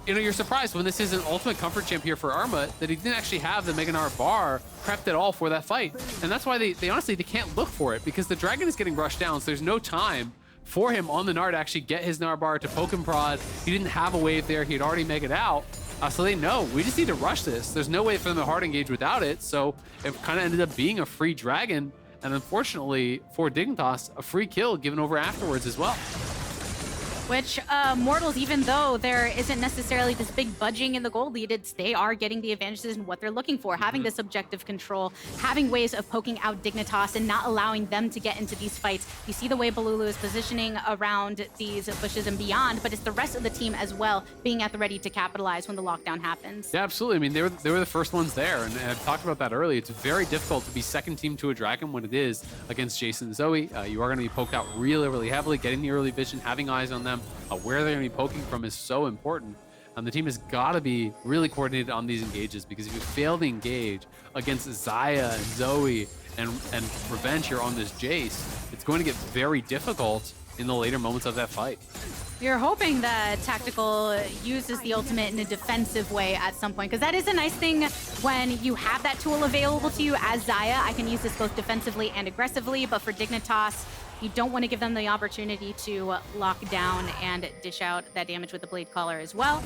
you're surprised when this is an ultimate comfort champ here for Armut that he didn't actually have the Mega Gnar bar prepped at all for that fight. And that's why they honestly, they can't look for it because the Dragon is getting rushed down, so there's no time for him on the Gnar to actually get his Gnar bar to poke and prod. He didn't have a wave there. He had already Mega'd out. So they know, we just need to rush this. There's no way for them to hard engage without it. So it kind of ended up being a free Dragon. And unfortunately for Dignitas, a free kill given over afterwards as well. Which Immortals, even though there isn't necessarily this big budging in the gold leadeds, they are getting the advantages in what they're looking for, having this objective control, having ways of poking out Dignitas and not allowing them to get into these fights. You see the way Bolulu is positioning around these bushes and beyond, but it's the rest of the team as well being at the ready to capitalize when the lockdown happens. Yeah, absolutely. I mean, they were the first ones there, and I've talked about that earlier. It's very difficult to be second team to a Dragon when it is against Jayce and Zoe. You are going to be poked out really, really heavily, getting the early vision, having eyes on them. Where they're going to be poking from is so important. And the team has got to be really coordinated on these engages, because if you fail to engage against Xayah and Zoe and Revenge here on this Jayce, it's going to get very difficult in the later moments of that fight. You're hoping that Tactical uses the ultimate in a defensive way at some point, because that is a nice thing when you have that tool available to you as Xayah. I can use this both defensively and aggressively, but for Dignitas, you don't want to give them the opportunity to lock down and dish out that damage with the Blade Caller as well.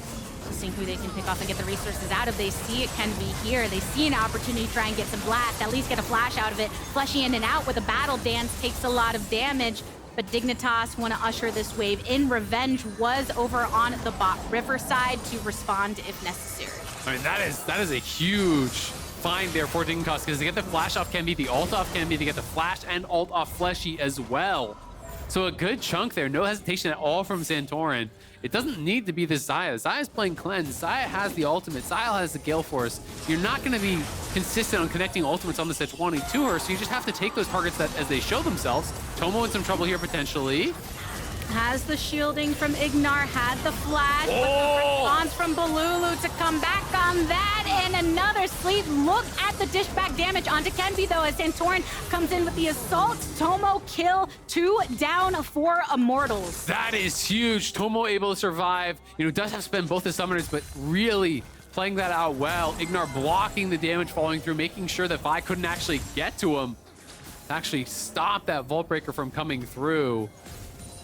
Seeing who they can pick off and get the resources out of. They see it can be here. They see an opportunity to try and get some blast, at least get a flash out of it. Fleshy in and out with a battle dance takes a lot of damage, but Dignitas want to usher this wave in. Revenge was over on the bot river side to respond if necessary. I mean, that is a huge find there for Dignitas, because they get the flash off Kenvi, the ult off Kenvi, they get the flash and ult off Fleshy as well. So a good chunk there, no hesitation at all from Santorin. It doesn't need to be this Xayah. Xayah's playing cleanse. Xayah has the ultimate. Xayah has the Gale Force. You're not going to be consistent on connecting ultimates on the Sejuani to her, so you just have to take those targets that as they show themselves. Tomo in some trouble here potentially. Has the shielding from IgNar, had the flash, but the response from Bolulu to come back on that, and another sleep. Look at the dish back damage onto Kenvi though, as Santorin comes in with the assault. Tomo kill, 2 down for Immortals. That is huge. Tomo able to survive. Does have to spend both his summoners, but really playing that out well. IgNar blocking the damage following through, making sure that Vi couldn't actually get to him. Actually stop that Vault Breaker from coming through.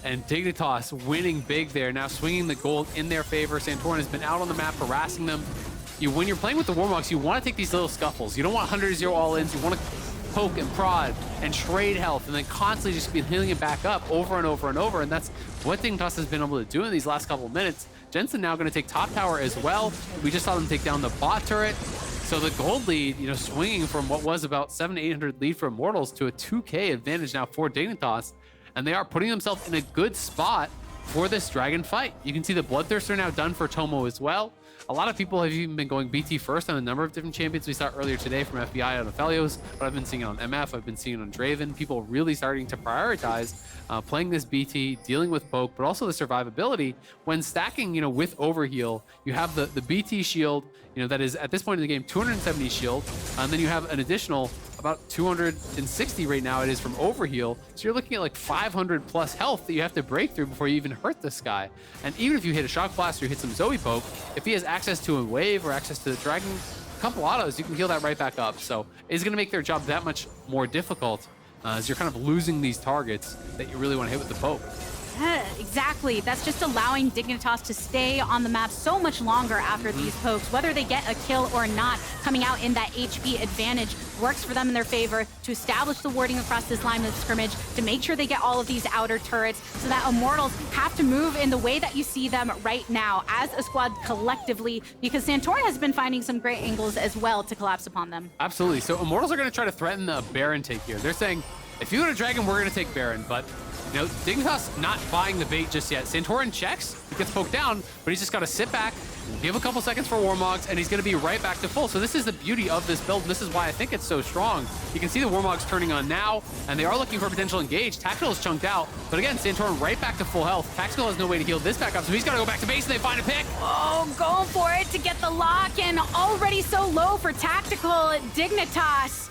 And Dignitas winning big there, now swinging the gold in their favor. Santorin has been out on the map harassing them. When you're playing with the Warmogs, you want to take these little scuffles. You don't want 100-0 all-ins. You want to poke and prod and trade health and then constantly just be healing it back up over and over and over. And that's what Dignitas has been able to do in these last couple of minutes. Jensen now going to take top tower as well. We just saw them take down the bot turret. So the gold lead, you know, swinging from what was about 700-800 lead for Immortals to a 2K advantage now for Dignitas. And they are putting themselves in a good spot for this dragon fight. You can see the Bloodthirster now done for Tomo as well. A lot of people have even been going BT first on a number of different champions. We saw earlier today from FBI on Aphelios, but I've been seeing it on MF, I've been seeing it on Draven. People really starting to prioritize playing this BT, dealing with poke, but also the survivability. When stacking, you know, with overheal, you have the BT shield, you know, that is at this point in the game 270 shield, and then you have an additional about 260 right now it is from overheal. So you're looking at like 500 plus health that you have to break through before you even hurt this guy. And even if you hit a shock blast or you hit some Zoe poke, if he has access to a wave or access to the dragon, a couple autos, you can heal that right back up. So it's going to make their job that much more difficult as you're kind of losing these targets that you really want to hit with the poke. Yeah, exactly. That's just allowing Dignitas to stay on the map so much longer after these pokes. Whether they get a kill or not, coming out in that HP advantage works for them in their favor to establish the warding across this line of scrimmage, to make sure they get all of these outer turrets so that Immortals have to move in the way that you see them right now as a squad collectively, because Santorin has been finding some great angles as well to collapse upon them. Absolutely. So Immortals are going to try to threaten the Baron take here. They're saying, if you go to Dragon, we're going to take Baron, but you know, Dignitas not buying the bait just yet. Santorin checks, he gets poked down, but he's just got to sit back, give a couple seconds for Warmogs, and he's going to be right back to full. So this is the beauty of this build, and this is why I think it's so strong. You can see the Warmogs turning on now, and they are looking for potential engage. Tactical is chunked out, but again, Santorin right back to full health. Tactical has no way to heal this back up, so he's got to go back to base, and they find a pick. Oh, going for it to get the lock, and already so low for Tactical. Dignitas,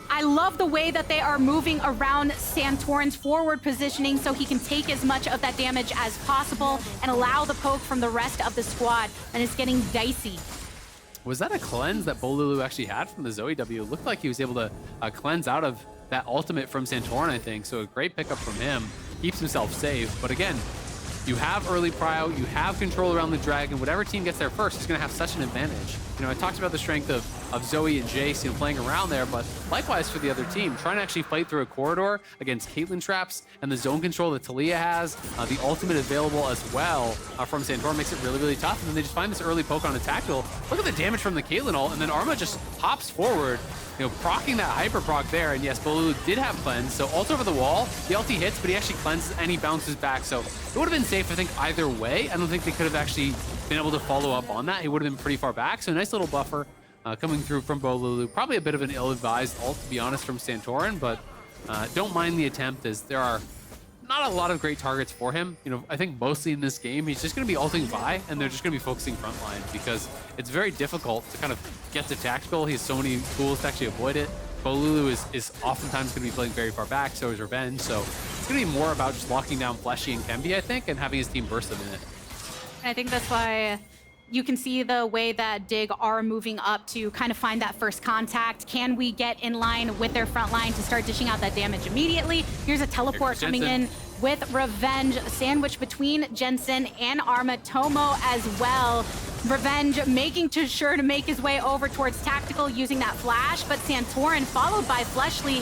I love the way that they are moving around Santorin's forward positioning so he can take as much of that damage as possible and allow the poke from the rest of the squad, and it's getting dicey. Was that a cleanse that Bolulu actually had from the Zoe W? It looked like he was able to cleanse out of that ultimate from Santorin, I think. So a great pickup from him. Keeps himself safe. But again, you have early prio, you have control around the dragon. Whatever team gets there first is going to have such an advantage. You know, I talked about the strength of Zoe and Jayce, you know, playing around there, but likewise for the other team, trying to actually fight through a corridor against Caitlyn traps and the zone control that Taliyah has, the ultimate available as well from Santorin makes it really, really tough. And then they just find this early poke on a tactical. Look at the damage from the Caitlyn ult, and then Armut just hops forward, you know, proccing that hyper proc there. And yes, Bolulu did have cleanse, so ult over the wall, the ulti hits, but he actually cleanses and he bounces back. So it would have been safe, I think, either way. I don't think they could have actually been able to follow up on that. He would have been pretty far back. So a nice little buffer coming through from Bolulu. Probably a bit of an ill-advised ult, to be honest, from Santorin, but don't mind the attempt, as there are not a lot of great targets for him. You know, I think mostly in this game, he's just going to be ulting Vi, and they're just going to be focusing frontline because it's very difficult to kind of get to tactical. He has so many tools to actually avoid it. Bolulu is oftentimes going to be playing very far back, so is Revenge. So it's going to be more about just locking down Fleshy and Kenvi, I think, and having his team burst them in it. And I think that's why you can see the way that Dig are moving up to kind of find that first contact. Can we get in line with their front line to start dishing out that damage immediately? Here's a teleport coming in with Revenge, sandwiched between Jensen and Armut. Tomo as well. Revenge making sure to make his way over towards Tactical using that flash, but Santorin followed by Fleshy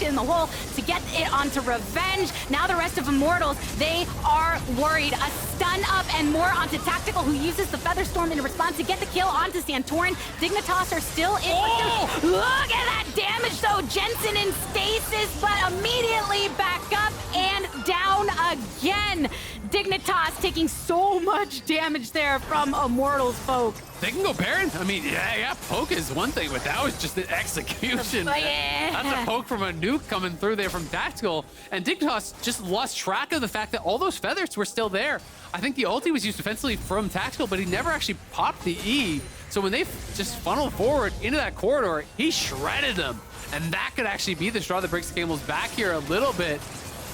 in the hole to get it onto Revenge. Now the rest of Immortals, they are worried. A stun up and more onto Tactical, who uses the Featherstorm in response to get the kill onto Santorin. Dignitas are still in. Oh! Look at that damage though. Jensen in stasis, but immediately back up and down again. Dignitas taking so much damage there from Immortals poke. They can go Baron. I mean, yeah, poke is one thing, but that was just an execution. Yeah. That's a poke from a nuke coming through there from Tactical. And Dignitas just lost track of the fact that all those feathers were still there. I think the ulti was used defensively from Tactical, but he never actually popped the E. So when they just funneled forward into that corridor, he shredded them. And that could actually be the straw that breaks the camel's back here a little bit.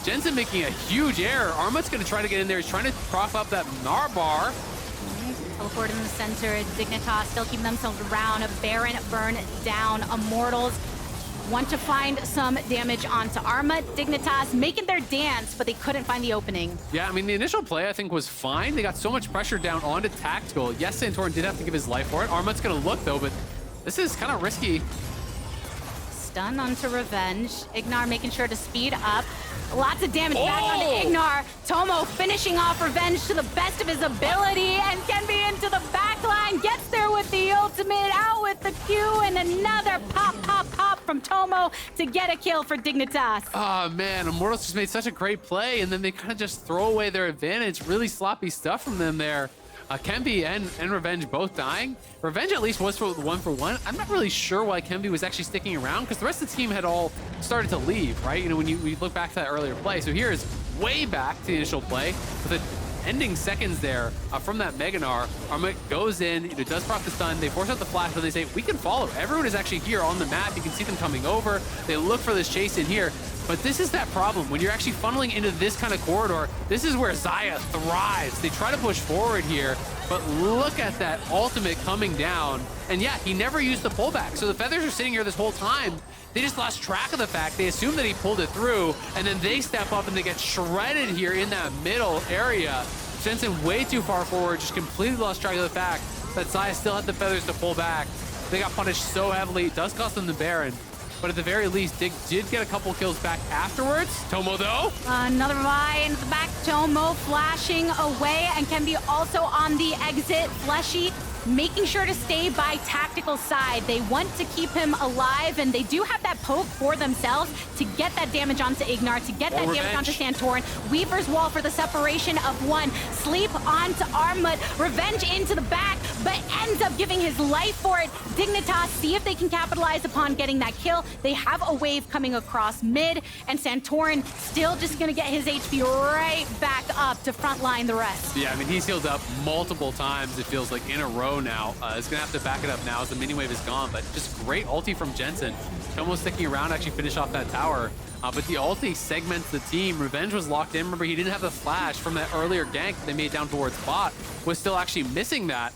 Jensen making a huge error. Armut's going to try to get in there. He's trying to prop up that Gnar bar. Teleport in the center. Dignitas still keeping themselves around. Baron burn down. Immortals want to find some damage onto Armut. Dignitas making their dance, but they couldn't find the opening. Yeah, I mean, the initial play, I think, was fine. They got so much pressure down onto Tactical. Yes, Santorin did have to give his life for it. Armut's going to look, though, but this is kind of risky. stun onto Revenge. IgNar making sure to speed up. Lots of damage back onto IgNar. Tomo finishing off Revenge to the best of his ability, and Kenvi into the backline, gets there with the ultimate, out with the Q, and another pop from Tomo to get a kill for Dignitas. Oh man, Immortals just made such a great play, and then they kind of just throw away their advantage. Really sloppy stuff from them there. Kenvi and Revenge both dying. Revenge at least was for 1-for-1. I'm not really sure why Kenvi was actually sticking around, because the rest of the team had all started to leave, right? You know, when you look back to that earlier play. So here is way back to the initial play with the ending seconds there from that Gnar. Armut goes in, does proc the stun. They force out the flash, but they say, we can follow. Everyone is actually here on the map. You can see them coming over. They look for this chase in here. But this is that problem. When you're actually funneling into this kind of corridor, this is where Xayah thrives. They try to push forward here, but look at that ultimate coming down. And yeah, he never used the pullback. So the Feathers are sitting here this whole time. They just lost track of the fact. They assume that he pulled it through, and then they step up and they get shredded here in that middle area. Jensen way too far forward, just completely lost track of the fact that Xayah still had the Feathers to pull back. They got punished so heavily. It does cost them the Baron. But at the very least, Dig did get a couple kills back afterwards. Tomo, though. Another buy into the back. Tomo flashing away, and Kenvi also on the exit. Fleshy making sure to stay by tactical side. They want to keep him alive, and they do have that poke for themselves to get that damage onto IgNar, to get that damage onto Santorin. Weaver's Wall for the separation of one. Sleep onto Armut. Revenge into the back, but ends up giving his life for it. Dignitas see if they can capitalize upon getting that kill. They have a wave coming across mid, and Santorin still just gonna get his HP right back up to frontline the rest. Yeah, I mean, he's healed up multiple times, it feels like, in a row now. He's gonna have to back it up now as the mini wave is gone, but just great ulti from Jensen. Tomo sticking around to actually finish off that tower. But the ulti segments the team. Revenge was locked in. Remember, he didn't have the flash from that earlier gank that they made down towards bot. Was still actually missing that.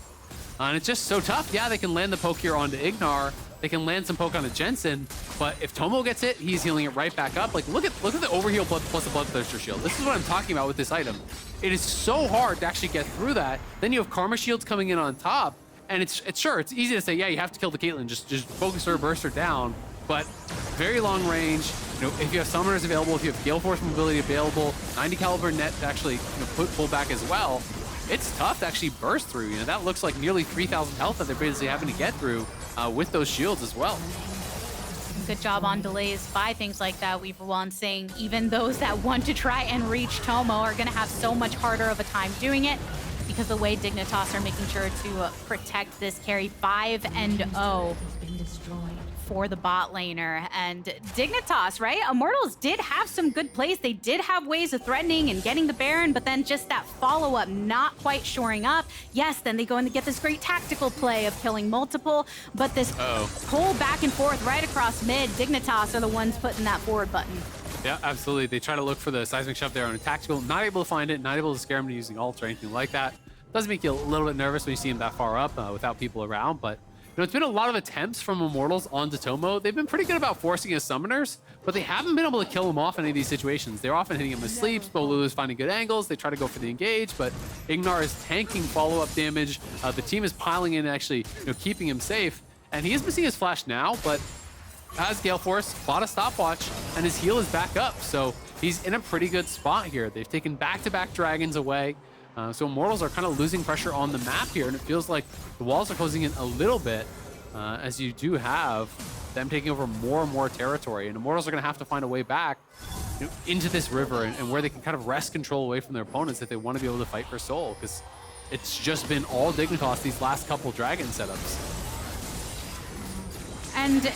And it's just so tough. Yeah, they can land the poke here onto IgNar. They can land some poke onto Jensen, but if Tomo gets hit, he's healing it right back up. Like, look at the overheal plus the Bloodthirster shield. This is what I'm talking about with this item. It is so hard to actually get through that. Then you have Karma shields coming in on top, and it's easy to say, yeah, you have to kill the Caitlyn, just focus her, burst her down, but very long range. You know, if you have summoners available, if you have Gale Force mobility available, 90 caliber net to actually pull back as well, it's tough to actually burst through. You know, that looks like nearly 3,000 health that they're basically having to get through with those shields as well. Good job on delays by things like that. Weaver One saying even those that want to try and reach Tomo are going to have so much harder of a time doing it because the way Dignitas are making sure to protect this carry. 5-0 for the bot laner. And Dignitas, right? Immortals did have some good plays. They did have ways of threatening and getting the Baron, but then just that follow-up not quite shoring up. Yes, then they go in to get this great tactical play of killing multiple, but this pull back and forth right across mid, Dignitas are the ones putting that forward button. Yeah, absolutely. They try to look for the seismic shove there on a tactical, not able to find it, not able to scare him to using ult or anything like that. Does make you a little bit nervous when you see him that far up without people around, but you know, it's been a lot of attempts from Immortals onto Tomo. They've been pretty good about forcing his summoners, but they haven't been able to kill him off in any of these situations. They're often hitting him with sleeps. Bolulu is finding good angles. They try to go for the engage, but IgNar is tanking follow-up damage. The team is piling in, actually, keeping him safe. And he is missing his flash now, but has Gale Force, bought a stopwatch, and his heal is back up. So he's in a pretty good spot here. They've taken back-to-back dragons away. So Immortals are kind of losing pressure on the map here, and it feels like the walls are closing in a little bit as you do have them taking over more and more territory. And Immortals are going to have to find a way back into this river and where they can kind of wrest control away from their opponents if they want to be able to fight for Soul, because it's just been all Dignitas these last couple dragon setups. And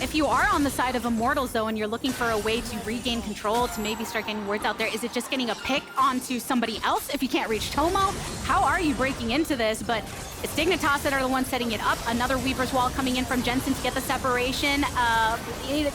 if you are on the side of Immortals, though, and you're looking for a way to regain control, to maybe start getting words out there, is it just getting a pick onto somebody else if you can't reach Tomo? How are you breaking into this? But it's Dignitas that are the ones setting it up. Another Weaver's Wall coming in from Jensen to get the separation.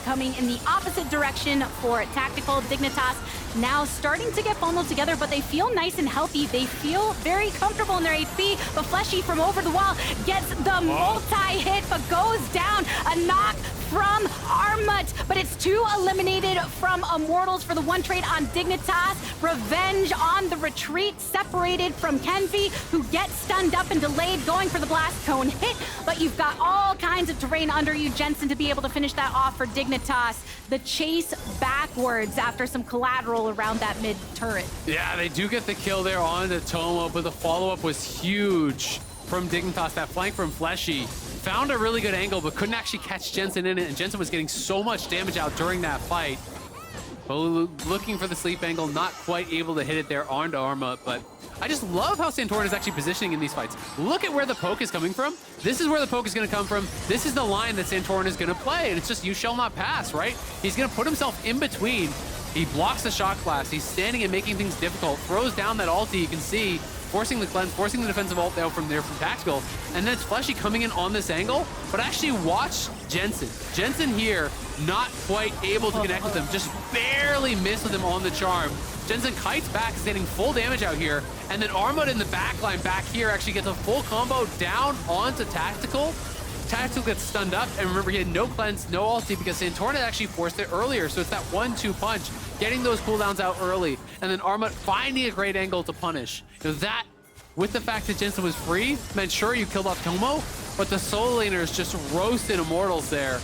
Coming in the opposite direction for tactical. Dignitas now starting to get bundled together, but they feel nice and healthy. They feel very comfortable in their HP, but Fleshy from over the wall gets the multi-hit, but goes down. A knock from Armut, but it's 2 eliminated from Immortals for the 1 trade on Dignitas. Revenge on the retreat, separated from Kenvi, who gets stunned up and delayed, going for the blast cone hit, but you've got all kinds of terrain under you, Jensen, to be able to finish that off for Dignitas. The chase backwards after some collateral around that mid turret. Yeah, they do get the kill there on the Tomo, but the follow-up was huge from Dignitas. That flank from Fleshy found a really good angle, but couldn't actually catch Jensen in it, and Jensen was getting so much damage out during that fight. Bolulu looking for the sleep angle, not quite able to hit it there onto Armut, but I just love how Santorin is actually positioning in these fights. Look at where the poke is coming from. This is where the poke is going to come from. This is the line that Santorin is going to play, and it's just you shall not pass, right? He's going to put himself in between. He blocks the shock blast. He's standing and making things difficult, throws down that ulti, you can see, forcing the cleanse, forcing the defensive ult out from there from Tactical, and then it's Fleshy coming in on this angle, but actually watch Jensen. Jensen here, not quite able to connect with him, just barely missed with him on the charm. Jensen kites back, is getting full damage out here, and then Armut in the backline back here actually gets a full combo down onto Tactical. Tactical gets stunned up, and remember, he had no cleanse, no ulti, because Santorin had actually forced it earlier, so it's that 1-2 punch, getting those cooldowns out early, and then Armut finding a great angle to punish. You know, that, with the fact that Jensen was free, meant sure you killed off Tomo, but the solo laners just roasted Immortals there.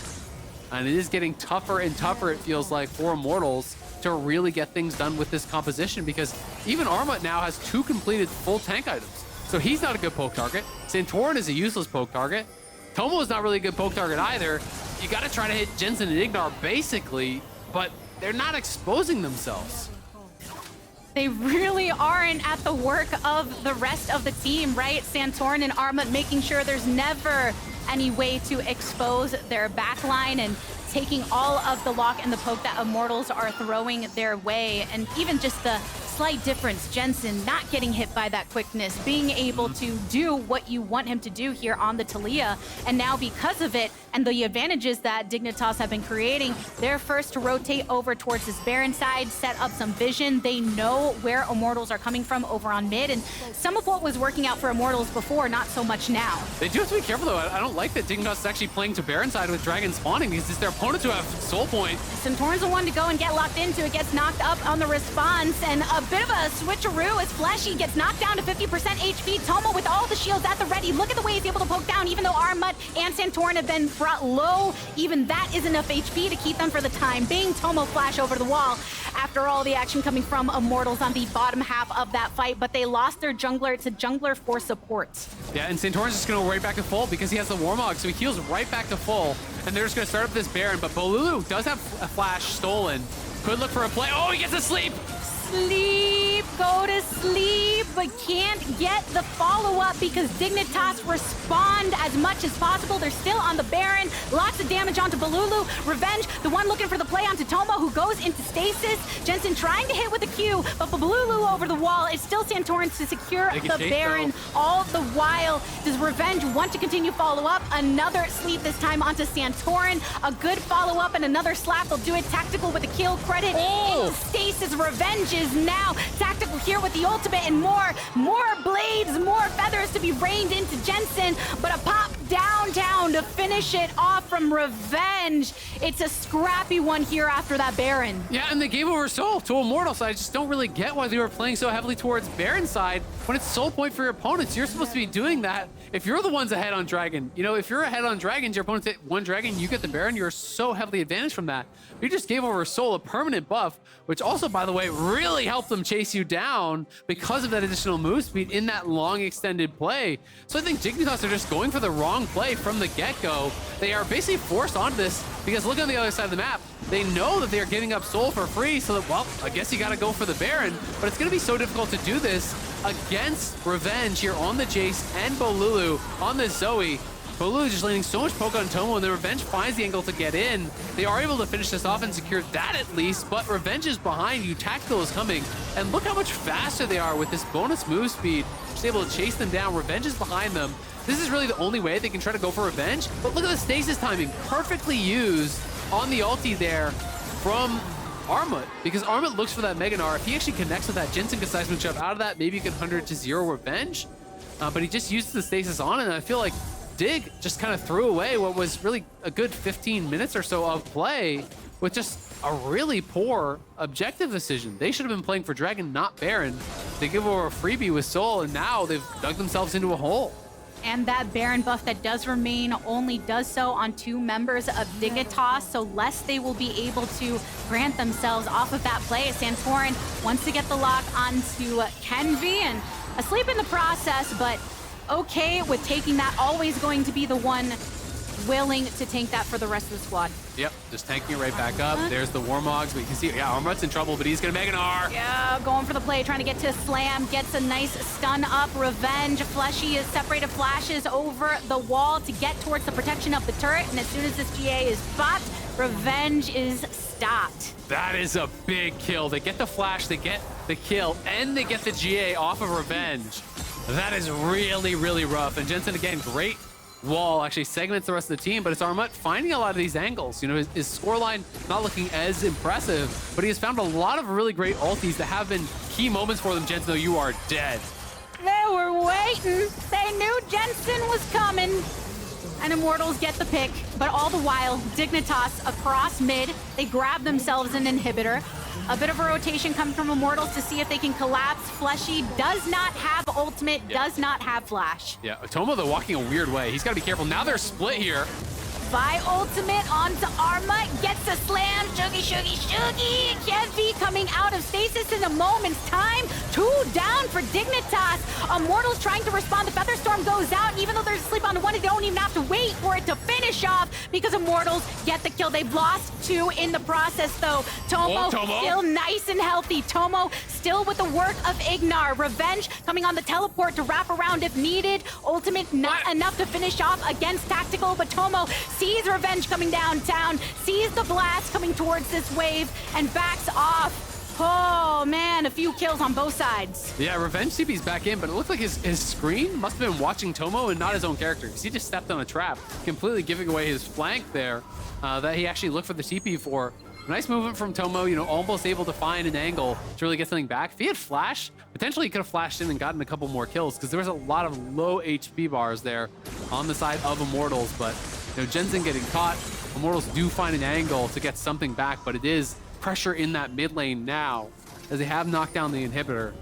And it is getting tougher and tougher, it feels like, for Immortals to really get things done with this composition, because even Armut now has 2 completed full tank items. So he's not a good poke target. Santorin is a useless poke target. Tomo is not really a good poke target either. You got to try to hit Jensen and IgNar basically, but they're not exposing themselves. They really aren't at the work of the rest of the team, right? Santorin and Armut making sure there's never any way to expose their backline and taking all of the lock and the poke that Immortals are throwing their way. And even just the slight difference, Jensen not getting hit by that quickness, being able to do what you want him to do here on the Taliyah. And now because of it and the advantages that Dignitas have been creating, they're first to rotate over towards this Baron side, set up some vision. They know where Immortals are coming from over on mid, and some of what was working out for Immortals before, not so much now. They do have to be careful though. I don't like that Dignitas is actually playing to Baron side with Dragon spawning, because it's their opponents who have soul point. Santorin's the one to go and get locked into it, gets knocked up on the response, and a bit of a switcheroo as Fleshy gets knocked down to 50% HP. Tomo with all the shields at the ready. Look at the way he's able to poke down, even though Armut and Santorin have been brought low. Even that is enough HP to keep them for the time being. Tomo flash over the wall after all the action coming from Immortals on the bottom half of that fight, but they lost their jungler. It's a jungler for support. Yeah, and Santorin's just going to right back to full because he has the Warmog, so he heals right back to full. And they're just going to start up this Baron, but Bolulu does have a flash stolen. Could look for a play. Oh, he gets asleep! Sleep, go to sleep, but can't get the follow-up because Dignitas respond as much as possible. They're still on the Baron. Lots of damage onto Bolulu. Revenge, the one looking for the play onto Tomo, who goes into stasis. Jensen trying to hit with the Q, but Bolulu over the wall. It's still Santorin to secure the Baron. All the while, does Revenge want to continue follow-up? Another sleep, this time onto Santorin. A good follow-up and another slap. They'll do it Tactical with a kill credit. Oh! Stasis, Revenge is now Tactical here with the ultimate and more blades, more feathers to be rained into Jensen, but a pop downtown to finish it off from Revenge. It's a scrappy one here after that Baron. Yeah, and they gave over Soul to Immortals. I just don't really get why they were playing so heavily towards Baron side when it's soul point for your opponents. You're supposed to be doing that if you're the ones ahead on Dragon. You know, if you're ahead on Dragons, your opponent's hit one Dragon, you get the Baron, you're so heavily advantaged from that. You just gave over Soul, a permanent buff, which also, by the way, really helped them chase you down because of that additional move speed in that long extended play. So I think Dignitas are just going for the wrong play from the get-go. They are basically forced onto this because look on the other side of the map. They know that they are giving up Soul for free, so that, well, I guess you got to go for the Baron, but it's going to be so difficult to do this against Revenge here on the Jayce and Bolulu on the Zoe. Bolulu just landing so much poke on Tomo, and then Revenge finds the angle to get in. They are able to finish this off and secure that at least, but Revenge is behind you. Tactical is coming, and look how much faster they are with this bonus move speed. Just able to chase them down. Revenge is behind them. This is really the only way they can try to go for Revenge, but look at the stasis timing. Perfectly used on the ulti there from Armut, because Armut looks for that IgNar. If he actually connects with that, Jensen gets seismic jump out of that. Maybe you can 100 to 0 Revenge, but he just uses the stasis on it, and I feel like Dig just kind of threw away what was really a good 15 minutes or so of play with just a really poor objective decision. They should have been playing for Dragon, not Baron. They give over a freebie with Sol, and now they've dug themselves into a hole. And that Baron buff that does remain only does so on 2 members of Dignitas, so less they will be able to grant themselves off of that play. Santorin wants to get the lock onto Kenvi, and asleep in the process, but okay with taking that. Always going to be the one willing to tank that for the rest of the squad. Yep, just tanking it right back up. There's the Warmogs, but you can see, yeah, Armut's in trouble, but he's gonna make an R. Yeah, going for the play, trying to get to Slam, gets a nice stun up. Revenge, Fleshy is separated, flashes over the wall to get towards the protection of the turret, and as soon as this GA is popped, Revenge is stopped. That is a big kill. They get the flash, they get the kill, and they get the GA off of Revenge. That is really, really rough. And Jensen, again, great wall, actually segments the rest of the team, but it's Armut finding a lot of these angles. You know, his scoreline not looking as impressive, but he has found a lot of really great ultis that have been key moments for them. Jensen, though, you are dead. They were waiting. They knew Jensen was coming. And Immortals get the pick, but all the while, Dignitas across mid, they grab themselves an inhibitor. A bit of a rotation comes from Immortals to see if they can collapse. Fleshy does not have ultimate, does not have flash. Yeah, Tomo, though, walking a weird way. He's got to be careful. Now they're split here. By ultimate onto Armut, gets a slam, shuggy. Kenvi coming out of stasis in a moment's time. 2 down for Dignitas. Immortals trying to respond. The Featherstorm goes out, and even though there's a sleep on the one, they don't even have to wait for it to finish off because Immortals get the kill. They've lost 2 in the process, though. Tomo still nice and healthy. Tomo still with the work of IgNar. Revenge coming on the teleport to wrap around if needed. Ultimate not enough to finish off against Tactical, but Tomo sees Revenge coming downtown, sees the blast coming towards this wave, and backs off. Oh, man, a few kills on both sides. Yeah, Revenge CP's back in, but it looked like his screen must have been watching Tomo and not his own character, because he just stepped on a trap, completely giving away his flank there that he actually looked for the TP for. Nice movement from Tomo, you know, almost able to find an angle to really get something back. If he had flash, potentially he could have flashed in and gotten a couple more kills, because there was a lot of low HP bars there on the side of Immortals, but you know, Jensen getting caught. Immortals do find an angle to get something back, but it is pressure in that mid lane now as they have knocked down the inhibitor.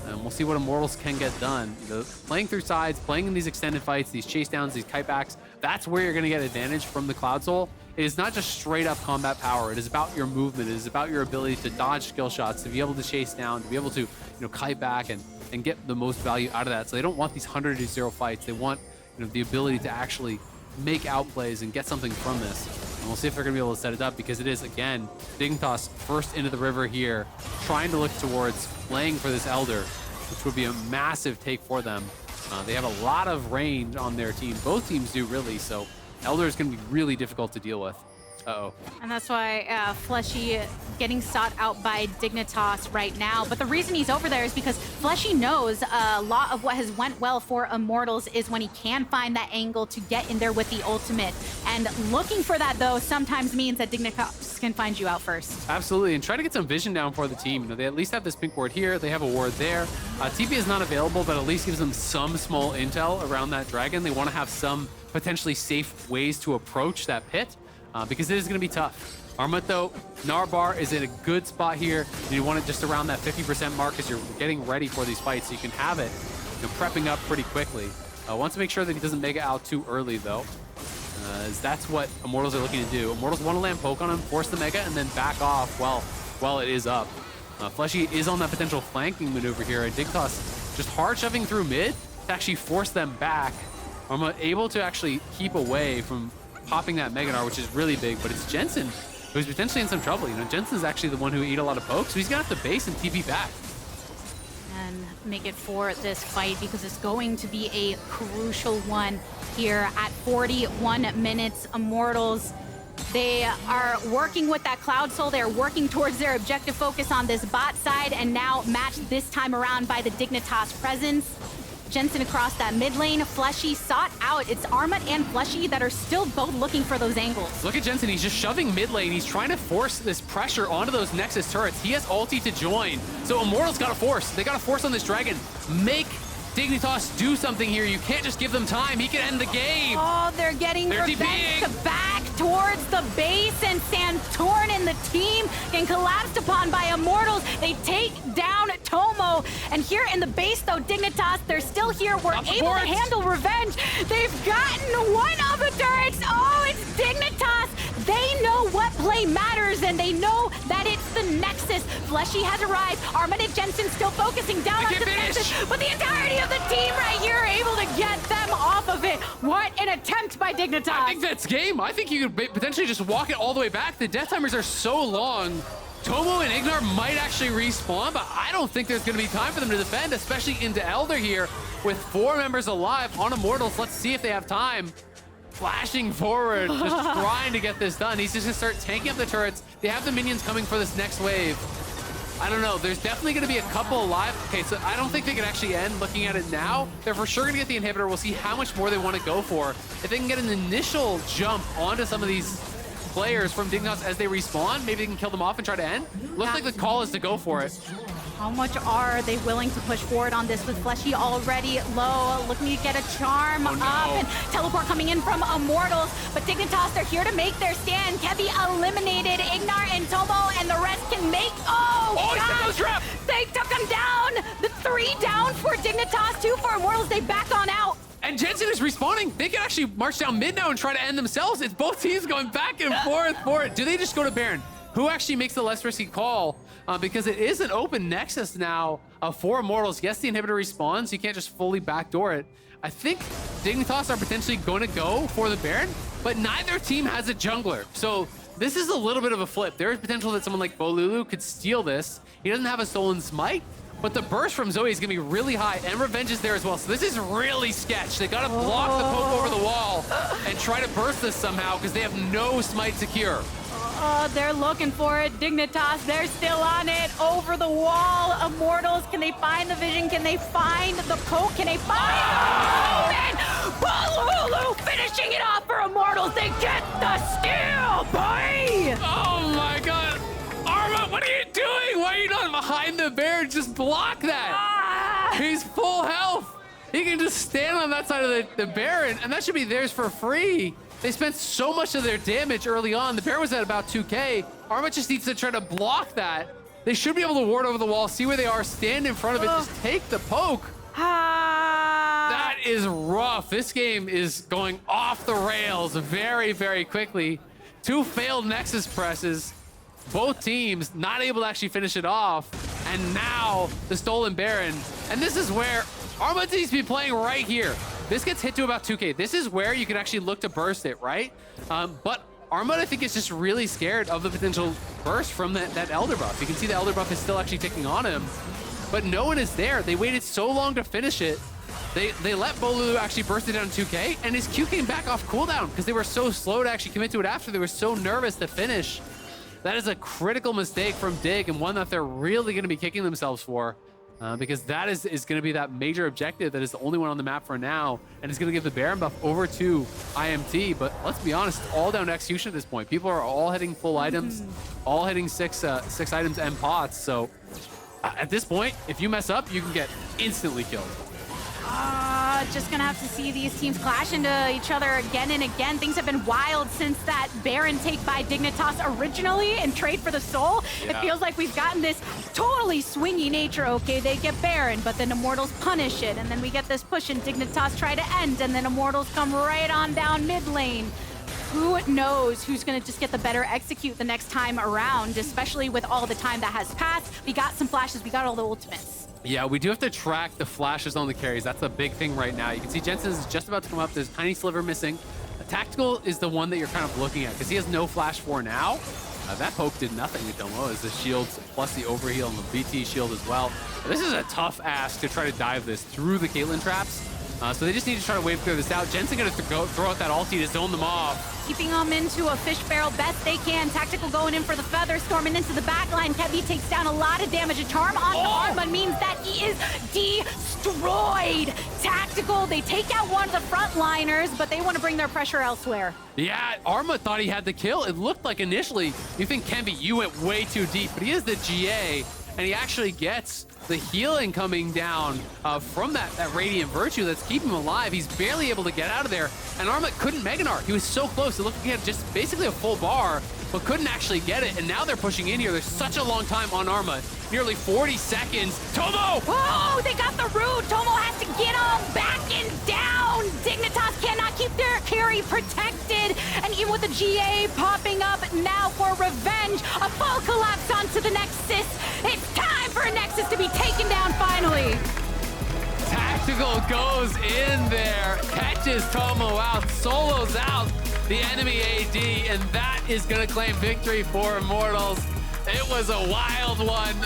And we'll see what Immortals can get done. You know, playing through sides, playing in these extended fights, these chase downs, these kitebacks, that's where you're going to get advantage from the Cloud Soul. It is not just straight up combat power. It is about your movement. It is about your ability to dodge skill shots, to be able to chase down, to be able to, you know, kite back and get the most value out of that. So they don't want these 100-0 fights. They want, you know, the ability to actually make outplays and get something from this. And we'll see if they're going to be able to set it up, because it is, again, Dignitas first into the river here, trying to look towards playing for this Elder, which would be a massive take for them. They have a lot of range on their team. Both teams do, really, so Elder is going to be really difficult to deal with. Uh-oh. And that's why Fleshy getting sought out by Dignitas right now. But the reason he's over there is because Fleshy knows a lot of what has went well for Immortals is when he can find that angle to get in there with the ultimate. And looking for that, though, sometimes means that Dignitas can find you out first. Absolutely, and try to get some vision down for the team. You know, they at least have this pink ward here. They have a ward there. TP is not available, but at least gives them some small intel around that dragon. They want to have some potentially safe ways to approach that pit. Because it is going to be tough. Armut, though, Gnar bar is in a good spot here. You want it just around that 50% mark as you're getting ready for these fights, so you can have it, you know, prepping up pretty quickly. Wants to make sure that he doesn't make it out too early, though, as that's what Immortals are looking to do. Immortals want to land poke on him, force the mega, and then back off while it is up. Fleshy is on that potential flanking maneuver here, and Dignitas just hard shoving through mid to actually force them back. Armut able to actually keep away from popping that Gnar, which is really big, but it's Jensen who's potentially in some trouble. You know, Jensen's actually the one who ate a lot of pokes, so he's gonna have to base and TP back. And make it for this fight, because it's going to be a crucial one here at 41 minutes. Immortals, they are working with that Cloud Soul. They're working towards their objective focus on this bot side, and now matched this time around by the Dignitas presence. Jensen across that mid lane. Fleshy sought out. It's Armut and Fleshy that are still both looking for those angles. Look at Jensen. He's just shoving mid lane. He's trying to force this pressure onto those Nexus turrets. He has ulti to join. So Immortals got to force. They got to force on this dragon. Make Dignitas do something here. You can't just give them time. He can end the game. Oh, they're getting They're revenge DPing. to back towards the base, and Santorin and the team getting collapsed upon by Immortals. They take down Tomo, and here in the base, though, Dignitas, they're still here. We're Up able to boards. handle revenge. They've gotten one of the turrets. Oh, it's Dignitas. They know what play matters, and they know that it's the Nexus. Fleshy has arrived. Armut and Jensen still focusing down They onto can the finish. Nexus, but the entirety of the team right here are able to get them off of it. What an attempt by Dignitas. I think that's game. I think you could potentially just walk it all the way back. The death timers are so long. Tomo and IgNar might actually respawn, but I don't think there's going to be time for them to defend, especially into Elder here with 4 members alive on Immortals. Let's see if they have time. Flashing forward, just trying to get this done. He's just going to start tanking up the turrets. They have the minions coming for this next wave. I don't know. There's definitely going to be a couple alive. Okay, so I don't think they can actually end looking at it now. They're for sure going to get the inhibitor. We'll see how much more they want to go for. If they can get an initial jump onto some of these players from Dignitas as they respawn, maybe they can kill them off and try to end. Looks like the call is to go for it. How much are they willing to push forward on this with Fleshy already low, looking to get a charm up and teleport coming in from Immortals, but Dignitas, they're here to make their stand. Kenvi eliminated IgNar and Tomo, and the rest can make, He's trap. they took him down. The 3 down for Dignitas, 2 for Immortals. They back on out. And Jensen is respawning. They can actually march down mid now and try to end themselves. It's both teams going back and forth for it. Do they just go to Baron? Who actually makes the less risky call? Because it is an open Nexus now for Immortals. Yes, the inhibitor respawns. You can't just fully backdoor it. I think Dignitas are potentially going to go for the Baron, but neither team has a jungler. So this is a little bit of a flip. There is potential that someone like Bolulu could steal this. He doesn't have a stolen smite, but the burst from Zoe is going to be really high, and Revenge is there as well. So this is really sketch. They got to block the poke over the wall and try to burst this somehow because they have no smite secure. They're looking for it. Dignitas, they're still on it. Over the wall. Immortals, can they find the vision? Can they find the poke? Can they find and Bolulu finishing it off for Immortals. They get the steal, boy! Oh my god. Armut, what are you doing? Why are you not behind the bear? Just block that. He's full health. He can just stand on that side of the Baron, and that should be theirs for free. They spent so much of their damage early on. The Baron was at about 2K. Armut just needs to try to block that. They should be able to ward over the wall, see where they are, stand in front of it, just take the poke. That is rough. This game is going off the rails very, very quickly. 2 failed Nexus presses. Both teams not able to actually finish it off. And now the stolen Baron. And this is where Armut needs to be playing right here. This gets hit to about 2K. This is where you can actually look to burst it, right? But Armut, I think, is just really scared of the potential burst from that Elder buff. You can see the Elder buff is still actually ticking on him, but no one is there. They waited so long to finish it. They let Bolulu actually burst it down 2K, and his Q came back off cooldown because they were so slow to actually commit to it after. They were so nervous to finish. That is a critical mistake from Dig, and one that they're really going to be kicking themselves for. Because that is going to be that major objective that is the only one on the map for now, and it's going to give the Baron buff over to IMT. But let's be honest, all down to execution at this point. People are all hitting full items, all hitting six items and pots. So at this point, if you mess up, you can get instantly killed. Just gonna have to see these teams clash into each other again and again. Things have been wild since that Baron take by Dignitas originally and trade for the soul. Yeah. It feels like we've gotten this totally swingy nature. Okay, they get Baron, but then Immortals punish it, and then we get this push and Dignitas try to end, and then Immortals come right on down mid lane. Who knows who's going to just get the better execute the next time around, especially with all the time that has passed. We got some flashes, we got all the ultimates. Yeah, we do have to track the flashes on the carries. That's the big thing right now. You can see Jensen is just about to come up. There's a tiny sliver missing. The tactical is the one that you're kind of looking at because he has no flash for now. That poke did nothing to Tomo as the shields plus the overheal and the BT shield as well. This is a tough ask to try to dive this through the Caitlyn traps. So they just need to try to wave clear this out. Jensen gonna throw out that ulti to zone them off. Keeping them into a fish barrel best they can. Tactical going in for the feather, storming into the backline. Kenvi takes down a lot of damage. A charm on Armut means that he is destroyed. Tactical, they take out one of the frontliners, but they want to bring their pressure elsewhere. Yeah, Armut thought he had the kill. It looked like initially, you think, Kenvi, you went way too deep, but he is the GA, and he actually gets the healing coming down from that Radiant Virtue that's keeping him alive. He's barely able to get out of there, and Armut couldn't Mega Gnar. He was so close. It looked like he had just basically a full bar, but couldn't actually get it, and now they're pushing in here. There's such a long time on Armut. Nearly 40 seconds. Tomo! Oh, they got the root. Tomo has to get him back and down. Dignitas cannot keep their carry protected. And even with the GA popping up now for revenge, a full collapse onto the Nexus. It's time for a Nexus to be taken down finally. Tactical goes in there, catches Tomo out, solos out the enemy AD, and that is going to claim victory for Immortals. It was a wild one,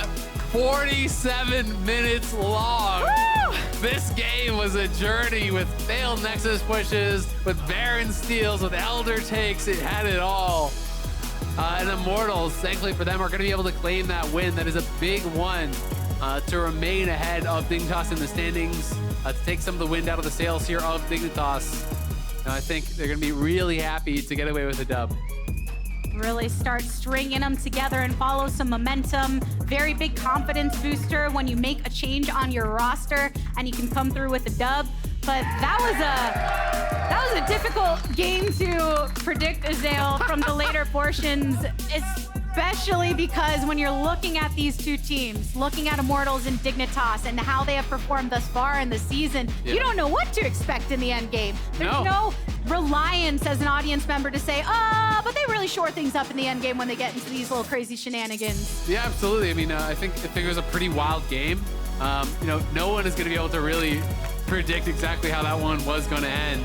47 minutes long. Woo! This game was a journey with failed Nexus pushes, with Baron steals, with Elder takes. It had it all. And Immortals, thankfully for them, are going to be able to claim that win. That is a big one to remain ahead of Dignitas in the standings, to take some of the wind out of the sails here of Dignitas. And I think they're going to be really happy to get away with a dub. Really start stringing them together and follow some momentum. Very big confidence booster when you make a change on your roster and you can come through with a dub. But that was a difficult game to predict, Azael, from the later portions, especially because when you're looking at these two teams, looking at Immortals and Dignitas and how they have performed thus far in the season, you don't know what to expect in the end game. There's no reliance as an audience member to say, but they really shore things up in the end game when they get into these little crazy shenanigans. Yeah, absolutely. I mean, I think it was a pretty wild game. No one is going to be able to really predict exactly how that one was going to end.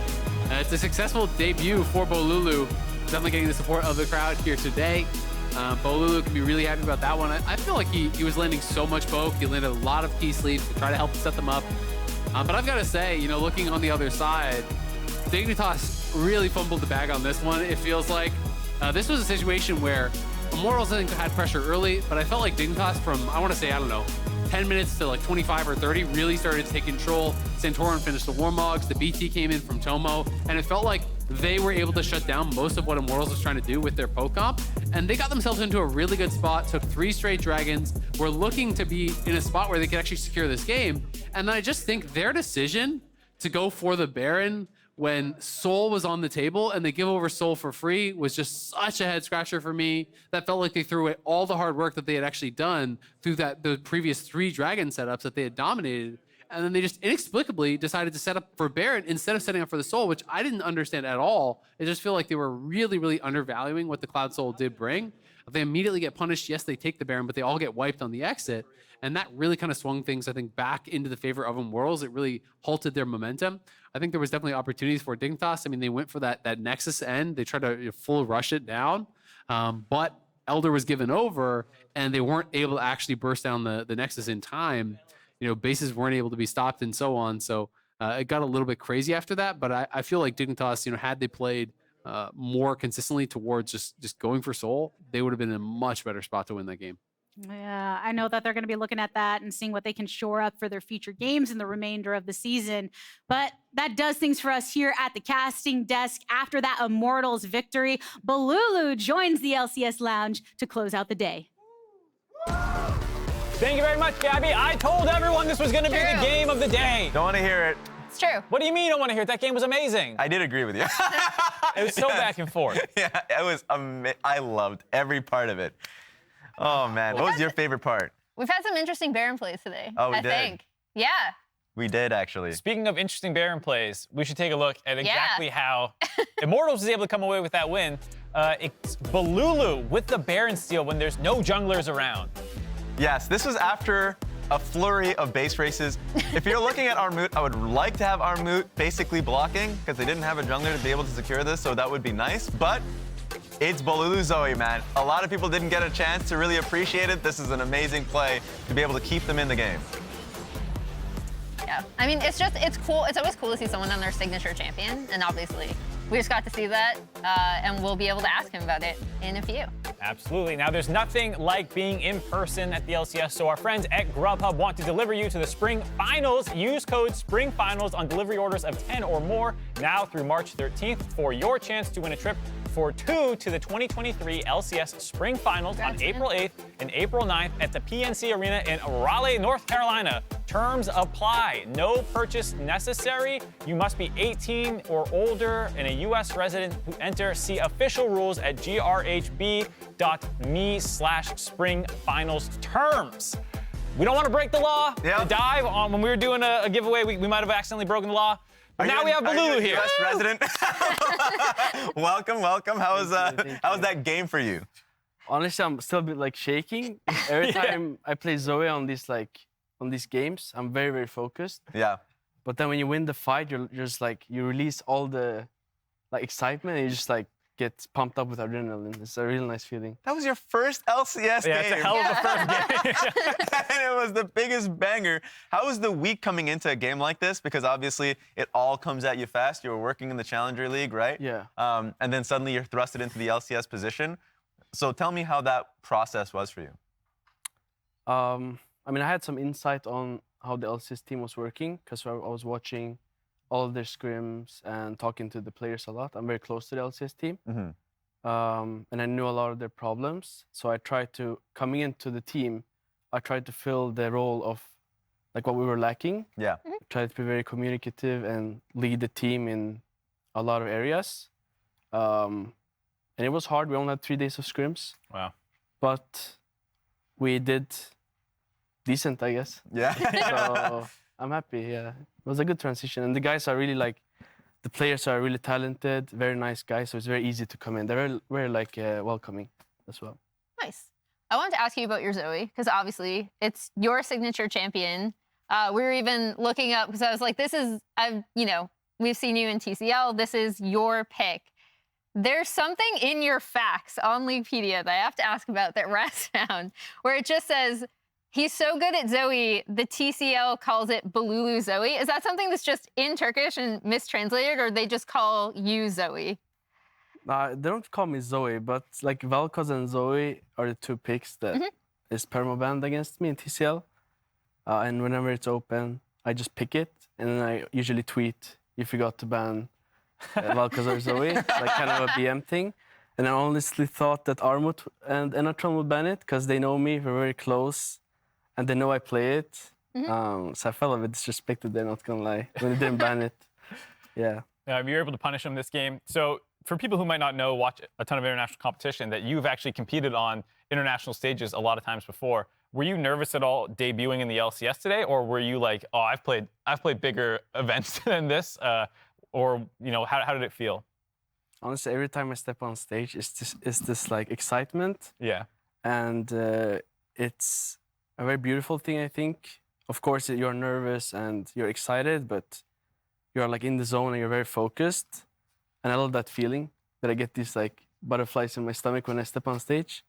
It's a successful debut for Bolulu. Definitely getting the support of the crowd here today. Bolulu can be really happy about that one. I feel like he was landing so much poke. He landed a lot of key sleeps to try to help set them up. But I've got to say, looking on the other side, Dignitas really fumbled the bag on this one. It feels like this was a situation where Immortals, I think, had pressure early, but I felt like Dignitas from, I want to say, 10 minutes to like 25 or 30 really started to take control. Santorin finished the Warmogs, the BT came in from Tomo, and it felt like they were able to shut down most of what Immortals was trying to do with their poke comp, and they got themselves into a really good spot, took 3 straight dragons, were looking to be in a spot where they could actually secure this game. And then I just think their decision to go for the Baron when Sol was on the table and they give over Sol for free was just such a head scratcher for me. That felt like they threw away all the hard work that they had actually done through the previous 3 dragon setups that they had dominated. And then they just inexplicably decided to set up for Baron instead of setting up for the Sol, which I didn't understand at all. I just feel like they were really, really undervaluing what the Cloud Soul did bring. They immediately get punished. Yes, they take the Baron, but they all get wiped on the exit. And that really kind of swung things, I think, back into the favor of Immortals. It really halted their momentum. I think there was definitely opportunities for Dignitas. I mean, they went for that Nexus end. They tried to full rush it down, but Elder was given over, and they weren't able to actually burst down the Nexus in time. Bases weren't able to be stopped and so on. So it got a little bit crazy after that. But I feel like Dignitas, had they played more consistently towards just going for Sol, they would have been in a much better spot to win that game. Yeah, I know that they're going to be looking at that and seeing what they can shore up for their future games in the remainder of the season. But that does things for us here at the casting desk. After that Immortals victory, Bolulu joins the LCS Lounge to close out the day. Thank you very much, Gabby. I told everyone this was going to be the game of the day. Don't want to hear it. It's true. What do you mean you don't want to hear it? That game was amazing. I did agree with you. It was so back and forth. Yeah, it was I loved every part of it. Oh, man. What was your favorite part? We've had some interesting Baron plays today. Oh, we I did? think. Yeah. We did, actually. Speaking of interesting Baron plays, we should take a look at exactly how Immortals was able to come away with that win. It's Bolulu with the Baron steal when there's no junglers around. Yes, this was after a flurry of base races. If you're looking at Armut, I would like to have Armut basically blocking because they didn't have a jungler to be able to secure this, so that would be nice. But it's Bolulu Zoe, man. A lot of people didn't get a chance to really appreciate it. This is an amazing play to be able to keep them in the game. Yeah. I mean, it's cool. It's always cool to see someone on their signature champion, and obviously we just got to see that, and we'll be able to ask him about it in a few. Absolutely. Now, there's nothing like being in person at the LCS, so our friends at Grubhub want to deliver you to the Spring Finals. Use code SPRINGFINALS on delivery orders of 10 or more now through March 13th for your chance to win a trip for 2 to the 2023 LCS Spring Finals on April 8th and April 9th at the PNC Arena in Raleigh, North Carolina. Terms apply. No purchase necessary. You must be 18 or older and a U.S. resident who enter. See official rules at grhb.me/springfinals terms. We don't want to break the law. Yep. The dive on when we were doing a giveaway, we might have accidentally broken the law. But now we have Bolulu here. U.S. resident. Welcome, welcome. How was that game for you? Honestly, I'm still a bit like shaking. Every time I play Xayah on these games, I'm very, very focused. Yeah. But then when you win the fight, you're just like, you release all the like excitement and you just like get pumped up with adrenaline. It's a really nice feeling. That was your first LCS game. Yeah, it's a hell of a first game. And it was the biggest banger. How was the week coming into a game like this? Because obviously it all comes at you fast. You were working in the Challenger League, right? Yeah. And then suddenly you're thrusted into the LCS position. So tell me how that process was for you. I mean, I had some insight on how the LCS team was working because I was watching all of their scrims and talking to the players a lot. I'm very close to the LCS team. Mm-hmm. And I knew a lot of their problems. So I tried to, coming into the team, I tried to fill the role of like what we were lacking. Yeah. I tried to be very communicative and lead the team in a lot of areas. And it was hard. We only had 3 days of scrims. Wow. But we did decent, I guess. Yeah. So I'm happy, yeah. It was a good transition. And the guys are really like, the players are really talented, very nice guys, so it's very easy to come in. They're very, very like welcoming as well. Nice. I wanted to ask you about your Xayah, because obviously it's your signature champion. We were even looking up, because I was like, we've seen you in TCL, this is your pick. There's something in your facts on Leaguepedia that I have to ask about that Raz found, where it just says, he's so good at Xayah, the TCL calls it Bolulu Xayah. Is that something that's just in Turkish and mistranslated, or they just call you Xayah? They don't call me Xayah, but like Vel'Koz and Xayah are the 2 picks that is perma-banned against me in TCL. And whenever it's open, I just pick it, and then I usually tweet, you forgot to ban Vel'Koz or Xayah, like kind of a BM thing. And I honestly thought that Armut and Enatron would ban it, because they know me, we're very close. And they know I play it. So I felt a bit disrespected there, not gonna lie, when they didn't ban it. Yeah. You're able to punish them this game. So for people who might not know, watch a ton of international competition, that you've actually competed on international stages a lot of times before. Were you nervous at all debuting in the LCS today? Or were you like, oh, I've played bigger events than this? Or, how did it feel? Honestly, every time I step on stage, it's this like excitement. Yeah. And it's a very beautiful thing, I think. Of course, you're nervous and you're excited, but you're like in the zone and you're very focused. And I love that feeling that I get these like butterflies in my stomach when I step on stage.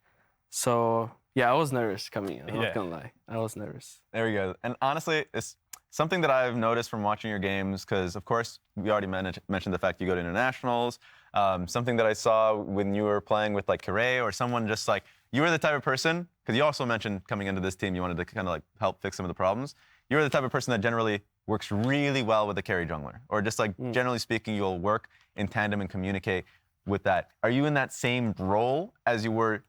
So yeah, I was nervous coming in, I'm not gonna lie. I was nervous. There we go. And honestly, it's something that I've noticed from watching your games, because of course, we already mentioned the fact you go to internationals. Something that I saw when you were playing with like Kare or someone, just like, you were the type of person, because you also mentioned coming into this team, you wanted to kind of like help fix some of the problems. You were the type of person that generally works really well with a carry jungler, or just like generally speaking, you'll work in tandem and communicate with that. Are you in that same role as you were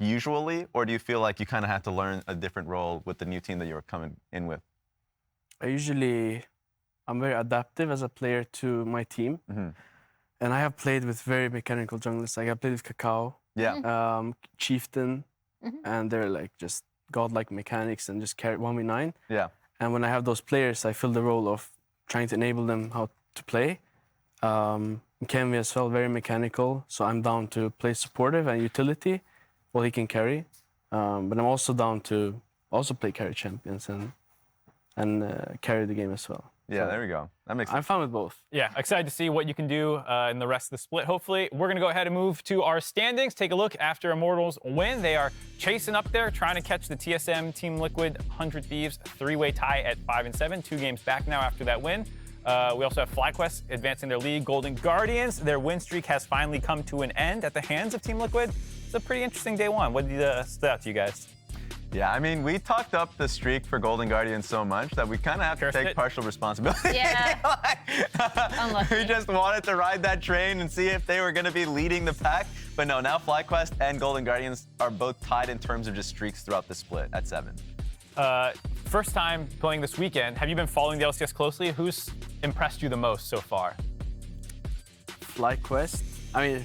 usually, or do you feel like you kind of had to learn a different role with the new team that you were coming in with? I'm very adaptive as a player to my team. And I have played with very mechanical junglers. Like I played with Kakao, Chieftain, and they're like just godlike mechanics and just carry 1v9. Yeah. And when I have those players, I fill the role of trying to enable them how to play. Kenvi as well, very mechanical. So I'm down to play supportive and utility while he can carry. But I'm also down to also play carry champions and carry the game as well. Yeah, there we go. That makes sense. I'm fine with both. Yeah, excited to see what you can do in the rest of the split, hopefully. We're going to go ahead and move to our standings. Take a look after Immortals win. They are chasing up there, trying to catch the TSM Team Liquid 100 Thieves 3-way tie at 5-7, 2 games back now after that win. We also have FlyQuest advancing their lead. Golden Guardians, their win streak has finally come to an end at the hands of Team Liquid. It's a pretty interesting day one. What did stood out to you guys? Yeah, I mean, we talked up the streak for Golden Guardian so much that we kind of have to take partial responsibility. Yeah. Like, we just wanted to ride that train and see if they were going to be leading the pack. But no, now FlyQuest and Golden Guardians are both tied in terms of just streaks throughout the split at 7. First time playing this weekend. Have you been following the LCS closely? Who's impressed you the most so far? FlyQuest. I mean,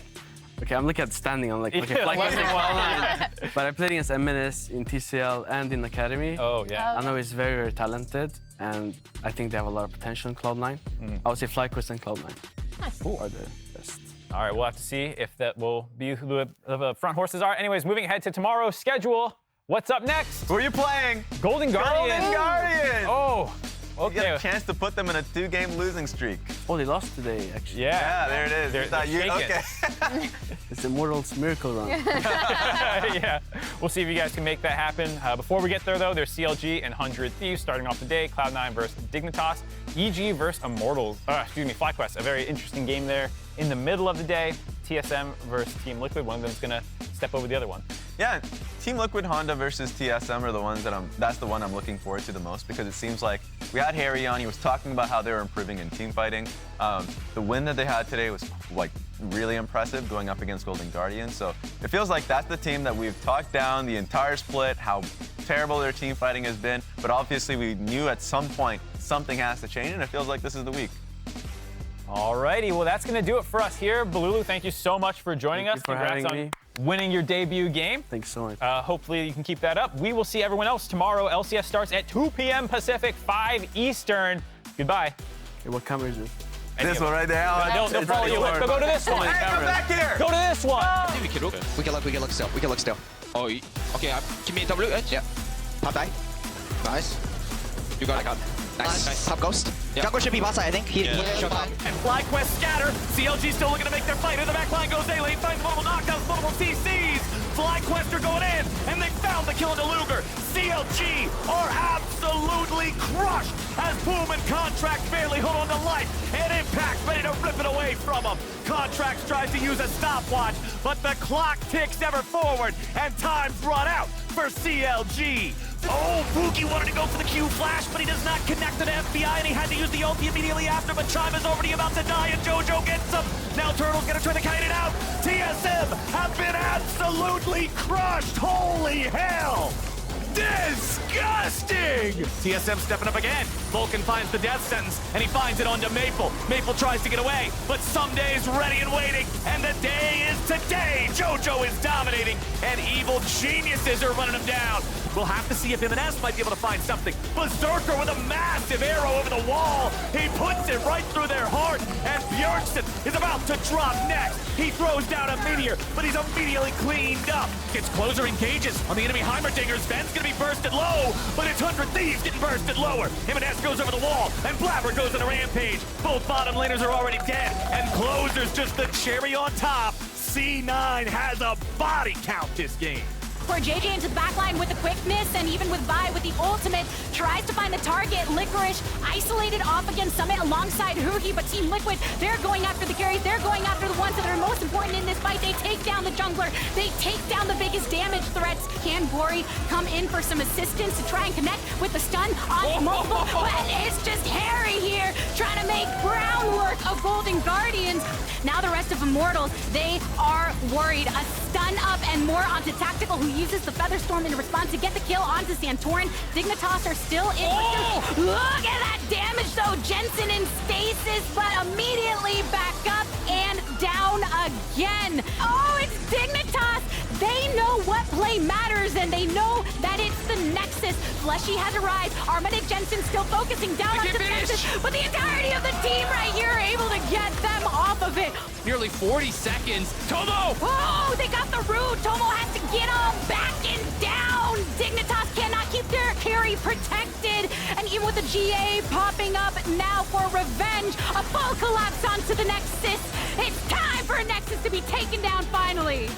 okay, I'm looking at standing. I'm like, okay, Yeah, FlyQuest is well, online. But I played against MNS in TCL and in Academy. Oh, yeah. I know he's very, very talented, and I think they have a lot of potential in Cloud9. I would say FlyQuest and Cloud9 are the best. All right, we'll have to see if that will be who the front horses are. Anyways, moving ahead to tomorrow's schedule. What's up next? Who are you playing? Golden Guardian. Golden Guardian! Oh, You okay. get a chance to put them in a 2-game losing streak. Oh, they lost today, actually. Yeah. Yeah, there it is. They're shaking. Okay. It's Immortals miracle run. Yeah, we'll see if you guys can make that happen. Before we get there, though, there's CLG and 100 Thieves starting off the day. Cloud9 versus Dignitas. EG versus Immortals. FlyQuest. A very interesting game there in the middle of the day. TSM versus Team Liquid. One of them's gonna step over the other one. Yeah, Team Liquid Honda versus TSM are the ones that that's the one I'm looking forward to the most, because it seems like we had Harry on. He was talking about how they were improving in team fighting. The win that they had today was like really impressive, going up against Golden Guardian. So it feels like that's the team that we've talked down the entire split, how terrible their team fighting has been. But obviously we knew at some point something has to change, and it feels like this is the week. Alrighty, well that's gonna do it for us here. Bolulu, thank you so much for joining us. Thank you for Congrats on having me. winning your debut game. Thanks so much. Hopefully you can keep that up. We will see everyone else tomorrow. LCS starts at 2 p.m. Pacific, 5 Eastern. Goodbye. Hey, what camera is this? This one right there. They'll follow you. Let's go to this one. Hey, come back here! Go to this one. We can look still. We can look still. Oh, okay. Give me a W. Yeah. Pop die. Nice. You got it. Nice. Top ghost. Jungle should be bot side, I think. He showed up. And FlyQuest scatter. CLG still looking to make their fight. In the back line goes A-Lane. Finds multiple knockdowns, multiple CCs. FlyQuest are going in, and they found the kill into Luger. CLG are absolutely crushed as Boom and Contract barely hold on to life. And Impact ready to rip it away from them. Contracts tries to use a stopwatch, but the clock ticks ever forward, and time's run out for CLG. Oh, Pookie wanted to go for the Q flash, but he does not connect to the FBI, and he had to use the ulti immediately after, but Chime is already about to die, and JoJo gets him. Now Turtle's gonna try to kite it out. TSM have been absolutely crushed. Holy hell! Disgusting! TSM stepping up again. Vulcan finds the death sentence, and he finds it onto Maple. Maple tries to get away, but Someday's ready and waiting, and the day is today. JoJo is dominating, and evil geniuses are running him down. We'll have to see if M&S might be able to find something. Berserker with a massive arrow over the wall. He puts it right through their heart, and Bjornsson is about to drop next. He throws down a meteor, but he's immediately cleaned up. Gets closer, engages on the enemy Heimerdingers. Ben's gonna be bursted low, but it's 100 Thieves getting bursted lower. M&S goes over the wall, and Blabber goes on a rampage. Both bottom laners are already dead, and Closer's just the cherry on top. C9 has a body count this game. For JJ into the backline with the quickness, and even with Vi with the ultimate, tries to find the target. LeTigress isolated off against Summit alongside Hugi, but Team Liquid, they're going after the carries. They're going after the ones that are most important in this fight. They take down the jungler. They take down the biggest damage threats. Can Glory come in for some assistance to try and connect with the stun on multiple? But it's just Harry here trying to make groundwork of Golden Guardians. Now the rest of Immortals, they are worried. A stun up and more onto Tactical, who uses the Featherstorm in response to get the kill onto Santorin. Dignitas are still in. Look at that damage though. Jensen in stasis, but immediately back up and down again. Oh, it's Dignitas. They know what play matters, and they know that it's the Nexus. Fleshy has arrived. Armut and Jensen still focusing down on the Nexus, but the entirety of the team right here are able to get them off of it. Nearly 40 seconds. Tomo! Oh, they got the root. Tomo has to get them back and down. Dignitas cannot keep their carry protected. And even with the GA popping up now for revenge, a full collapse onto the Nexus. It's time for Nexus to be taken down finally.